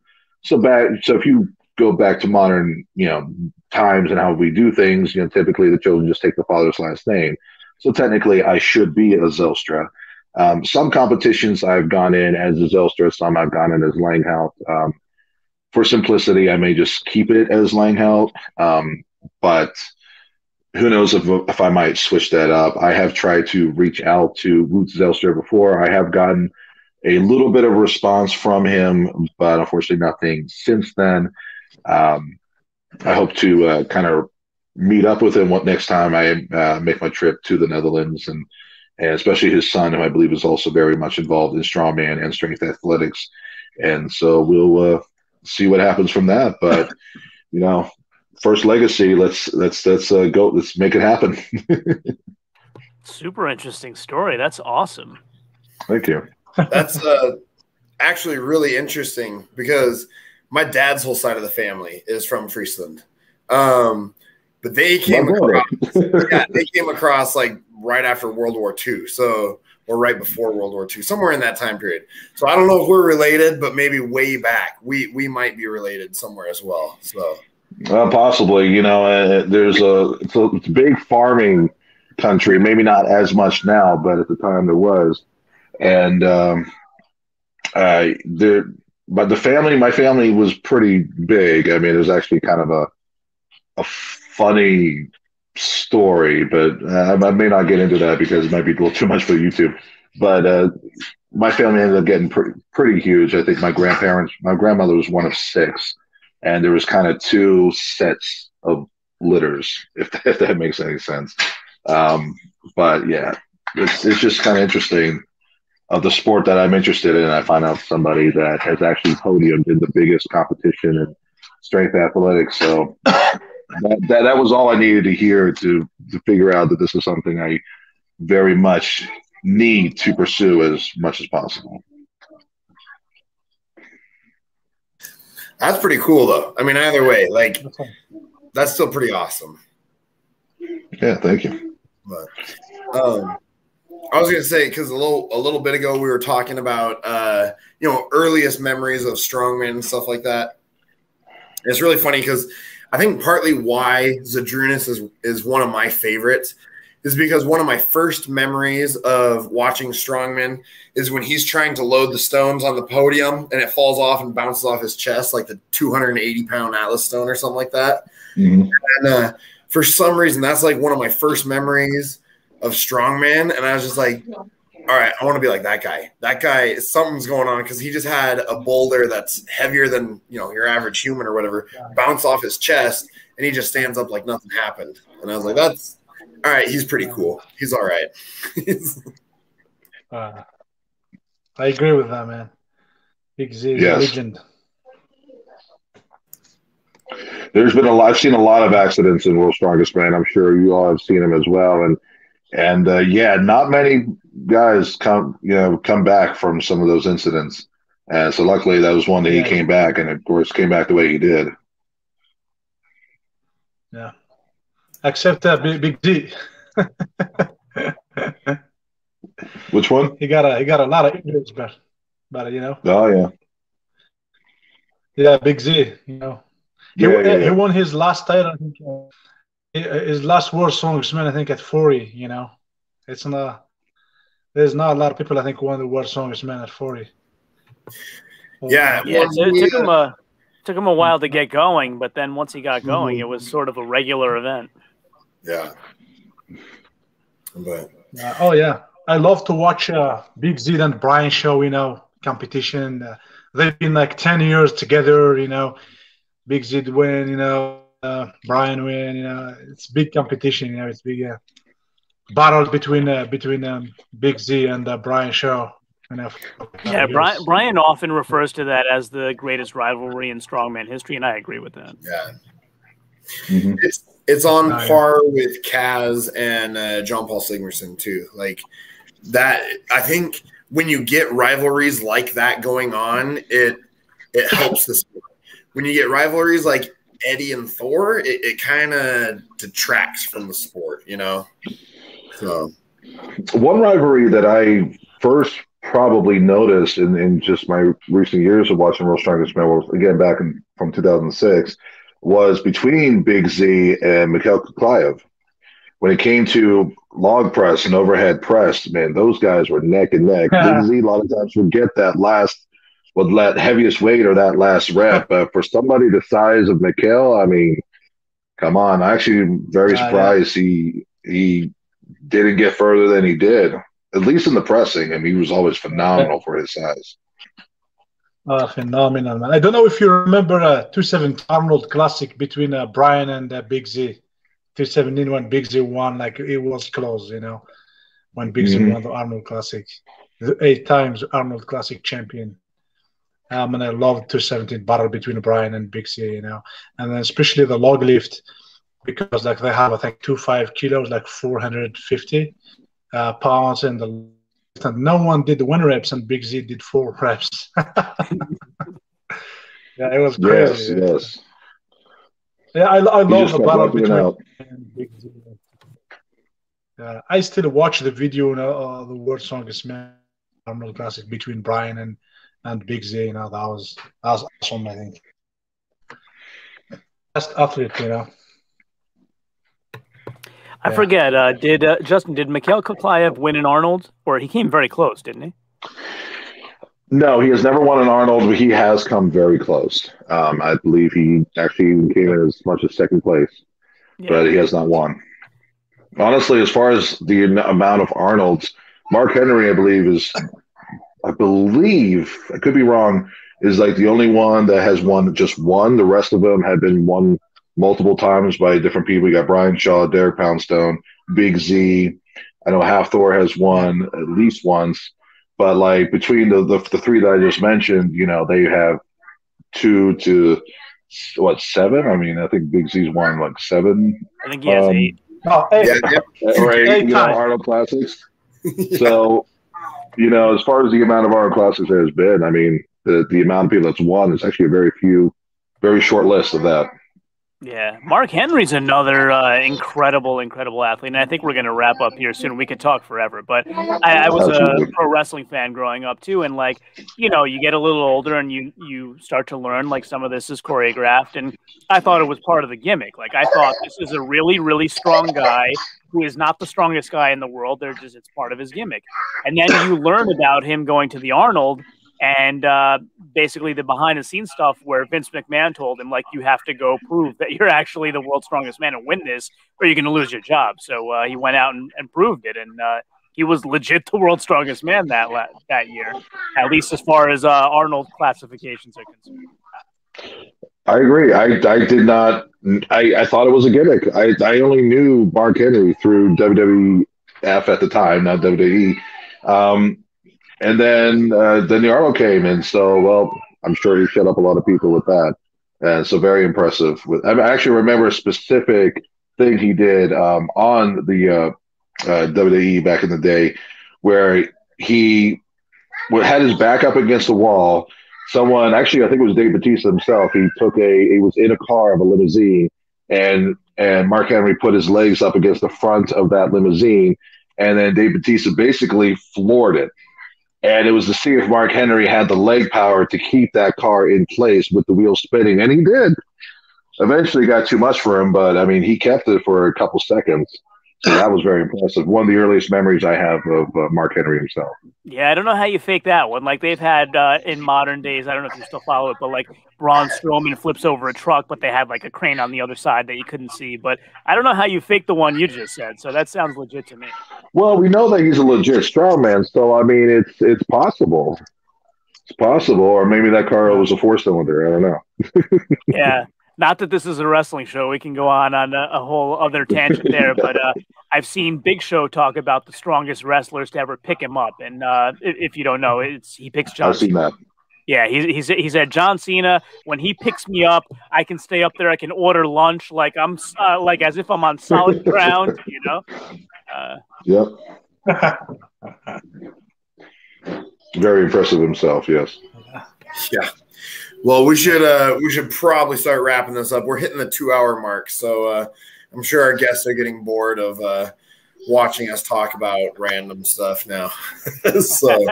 So if you go back to modern, times and how we do things, typically the children just take the father's last name. So technically, I should be a Zelstra. Some competitions I've gone in as a Zelstra, some I've gone in as Langhout. For simplicity, I may just keep it as Langhout, but who knows if I might switch that up. I have tried to reach out to Wout Zelstra before. I have gotten a little bit of a response from him, but unfortunately nothing since then. I hope to kind of meet up with him next time I make my trip to the Netherlands, and especially his son, who I believe is also very much involved in strongman and strength athletics. And so we'll see what happens from that. But first legacy, let's go. Let's make it happen. Super interesting story. That's awesome. Thank you. That's actually really interesting because my dad's whole side of the family is from Friesland. But they came across like right after World War II. Or right before World War II, somewhere in that time period. So I don't know if we're related, but maybe way back we might be related somewhere as well. So possibly, it's a big farming country, maybe not as much now, but at the time there was. And but my family was pretty big. I mean, it was actually kind of a funny story, but I may not get into that because it might be a little too much for YouTube. But my family ended up getting pretty huge. I think my grandmother was one of 6, and there was kind of 2 sets of litters, if that makes any sense. But yeah, it's just kind of interesting of the sport that I'm interested in. I find out somebody that has actually podiumed in the biggest competition in strength athletics. So that was all I needed to hear to figure out that this is something I very much need to pursue as much as possible. That's pretty cool, though. I mean, either way, like that's still pretty awesome. Yeah, thank you. But I was going to say, because a little bit ago we were talking about earliest memories of strongman and stuff like that. And it's really funny because I think partly why Zydrunas is one of my favorites is because one of my first memories of watching strongman is when he's trying to load the stones on the podium and it falls off and bounces off his chest, like the 280-pound Atlas stone or something like that. Mm-hmm. And for some reason, that's like one of my first memories of strongman. And I was just like, all right, I want to be like that guy. That guy, something's going on because he just had a boulder that's heavier than your average human or whatever bounce off his chest, and he just stands up like nothing happened. And I was like, that's all right. He's pretty cool. He's all right. I agree with that, man. He's a legend. I've seen a lot of accidents in World's Strongest Man. I'm sure you all have seen them as well. And yeah, not many guys come back from some of those incidents. And so luckily that was one that he came back, and of course came back the way he did. Yeah, except Big Z. Which one? He got a lot of injuries, but you know. Oh yeah. Yeah, Big Z. You know, he won his last title. I think, his last World Strongest-Man, I think, at 40. You know, it's not. There's not a lot of people I think won the World Strongest-Man at 40. Yeah, it took him a while to get going, but then once he got going, it was sort of a regular event. Yeah. But oh yeah, I love to watch Big Z and Brian show. You know, competition. They've been like 10 years together. You know, Big Z win. You know, Brian win. You know, it's big competition. You know, it's big battle between Big Z and Brian Shaw. You know, yeah, Brian often refers to that as the greatest rivalry in strongman history, and I agree with that. Yeah, it's on par with Kaz and John Paul Sigmarsson too. Like that, I think when you get rivalries like that going on, it helps the sport. When you get rivalries like Eddie and Thor, it kind of detracts from the sport, you know. So, one rivalry that I first probably noticed in just my recent years of watching World's Strongest Man, again back from 2006, was between Big Z and Mikhail Kuklayev. When it came to log press and overhead press, man, those guys were neck and neck. Big Z a lot of times would get that heaviest weight or that last rep. For somebody the size of Mikhail, I mean, come on. I'm actually very surprised he didn't get further than he did. At least in the pressing, I mean, he was always phenomenal for his size. Phenomenal, man. I don't know if you remember 217 Arnold Classic between Brian and Big Z. 217 when Big Z won, like it was close, you know, when Big Z won the Arnold Classic. The 8 times Arnold Classic champion. And I loved 217 battle between Brian and Big Z, you know. And then especially the log lift, because like they have, I think, 25 kilos, like 450 pounds, and no one did 1 reps, and Big Z did 4 reps. Yeah, it was crazy. Yes. Yeah, I love the battle between Big Z. I still watch the video, the World's Strongest Man Arnold Classic between Brian and Big Z. You know, that was awesome. I think best athlete, you know. I forget. Did Mikhail Kuklayev win an Arnold, or he came very close, didn't he? No, he has never won an Arnold, but he has come very close. I believe he actually came in as much as second place, but he has not won. Honestly, as far as the amount of Arnolds, Mark Henry, I believe, I could be wrong, is like the only one that has won just one. The rest of them have been won multiple times by different people. You got Brian Shaw, Derek Poundstone, Big Z. I know Half Thor has won at least once, but like between the 3 that I just mentioned, you know, they have 2 to 7. I mean, I think Big Z's won like 7. I think he has 8. Oh, 8. Right, 8 times. Arnold Classics. So, you know, as far as the amount of Arnold Classics there has been, I mean, the amount of people that's won is actually a very short list of that. Yeah, Mark Henry's another incredible athlete, and I think we're going to wrap up here soon. We could talk forever, but I was a pro wrestling fan growing up too, and like, you know, you get a little older and you start to learn like some of this is choreographed, and I thought it was part of the gimmick. Like I thought this is a really strong guy who is not the strongest guy in the world. It's part of his gimmick, and then you learn about him going to the Arnold. And basically the behind-the-scenes stuff where Vince McMahon told him, like, you have to go prove that you're actually the world's strongest man and win this, or you're going to lose your job. So he went out and proved it, and he was legit the world's strongest man that year, at least as far as Arnold classifications are concerned. I agree. I did not. I thought it was a gimmick. I only knew Mark Henry through WWF at the time, not WWE. And then the Arnold came in, so well, I'm sure he shut up a lot of people with that, and so very impressive. I actually remember a specific thing he did on the WWE back in the day, where he had his back up against the wall. Someone, actually, I think it was Dave Bautista himself. He was in a car of a limousine, and Mark Henry put his legs up against the front of that limousine, and then Dave Bautista basically floored it. And it was to see if Mark Henry had the leg power to keep that car in place with the wheels spinning, and he did. Eventually, got too much for him, but I mean, he kept it for a couple seconds. So that was very impressive. One of the earliest memories I have of Mark Henry himself. Yeah, I don't know how you fake that one. Like they've had in modern days, I don't know if you still follow it, but like Braun Strowman flips over a truck, but they had like a crane on the other side that you couldn't see. But I don't know how you fake the one you just said. So that sounds legit to me. Well, we know that he's a legit strongman, so I mean, it's possible. It's possible, or maybe that car was a 4-cylinder. I don't know. Yeah. Not that this is a wrestling show. We can go on a whole other tangent there, but I've seen Big Show talk about the strongest wrestlers to ever pick him up. And if you don't know, he picks John I've seen Cena. that. Yeah, he said, John Cena, when he picks me up, I can stay up there. I can order lunch like I'm like as if I'm on solid ground, you know? Yep. Very impressive himself, yes. Yeah. Well, we should probably start wrapping this up. We're hitting the 2-hour mark, so I'm sure our guests are getting bored of watching us talk about random stuff now. So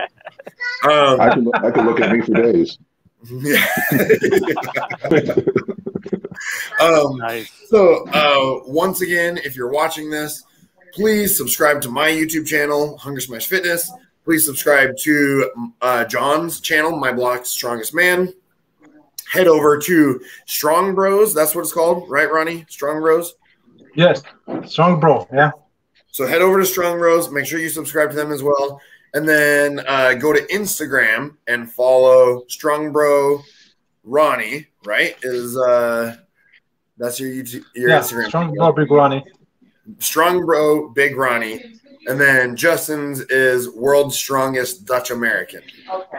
I can look at me for days. Yeah. Nice. So once again, if you're watching this, please subscribe to my YouTube channel, Hunger Smash Fitness. Please subscribe to John's channel, My Block's Strongest Man. Head over to Strong Bros. That's what it's called, right, Ronnie? Strong Bros? Yes, Strong Bro, yeah. So head over to Strong Bros. Make sure you subscribe to them as well. And then go to Instagram and follow Strong Bro Ronnie, right? That's your YouTube, your Instagram. Strong Bro Big Ronnie. Strong Bro Big Ronnie. And then Justin's is World's Strongest Dutch American.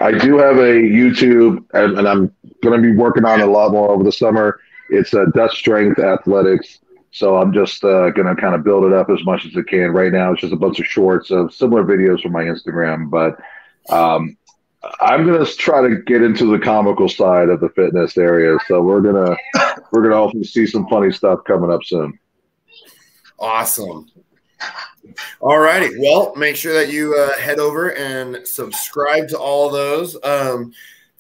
I do have a YouTube, and I'm going to be working on it a lot more over the summer. It's Dutch Strength Athletics. So I'm just going to kind of build it up as much as I can. Right now, it's just a bunch of shorts of similar videos from my Instagram. But I'm going to try to get into the comical side of the fitness area. So we're gonna hopefully see some funny stuff coming up soon. Awesome. All righty. Well, make sure that you head over and subscribe to all those.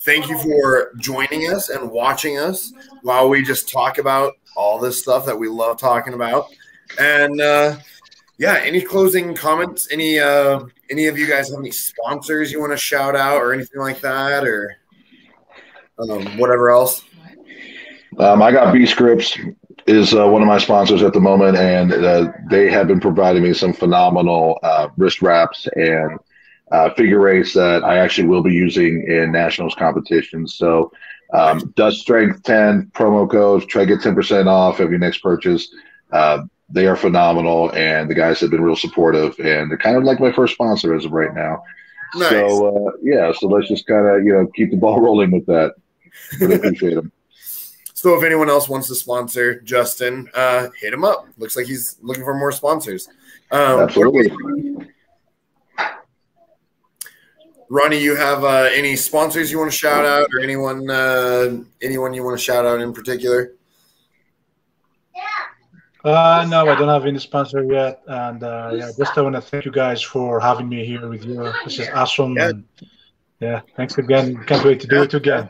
Thank you for joining us and watching us while we just talk about all this stuff that we love talking about. And yeah, any closing comments? Any of you guys have any sponsors you want to shout out or anything like that, or whatever else? I got B Scripts is one of my sponsors at the moment, and they have been providing me some phenomenal wrist wraps and figure eights that I actually will be using in nationals competitions. So Dutch Strength 10 promo code, try to get 10% off of your next purchase. They are phenomenal, and the guys have been real supportive, and they're kind of like my first sponsor as of right now. Nice. So yeah, so let's just kind of keep the ball rolling with that. Really appreciate them. So if anyone else wants to sponsor Justin, hit him up. Looks like he's looking for more sponsors. Absolutely. Ronnie, you have any sponsors you want to shout out, or anyone you want to shout out in particular? No, I don't have any sponsor yet. And yeah, just I want to thank you guys for having me here with you. This is awesome. Yeah. And, yeah, thanks again. Can't wait to do it again.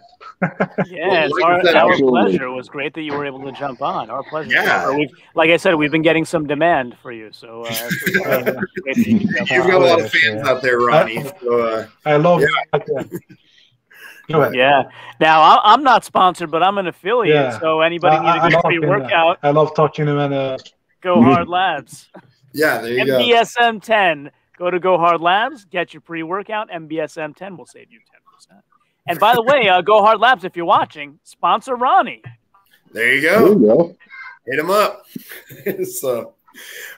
Yeah, it's our pleasure. It was great that you were able to jump on. Our pleasure. Yeah. Like I said, we've been getting some demand for you. So you've got a lot of fans out there, Ronnie. So, I love it. Go ahead. Yeah. Now, I'm not sponsored, but I'm an affiliate. Yeah. So anybody need a free workout, I love talking to them. Go Hard Labs. Yeah, there you go. MBSM 10. Go to Go Hard Labs, get your pre-workout. MBSM 10 will save you 10%. And by the way, Go Hard Labs, if you're watching, sponsor Ronnie. There you go. There you go. Hit him up. So,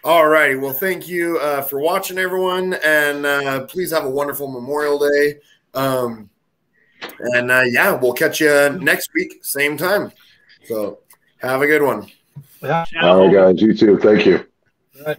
all righty. Well, thank you for watching, everyone. And please have a wonderful Memorial Day. Yeah, we'll catch you next week, same time. So have a good one. Yeah. All right, guys. You too. Thank you. Right.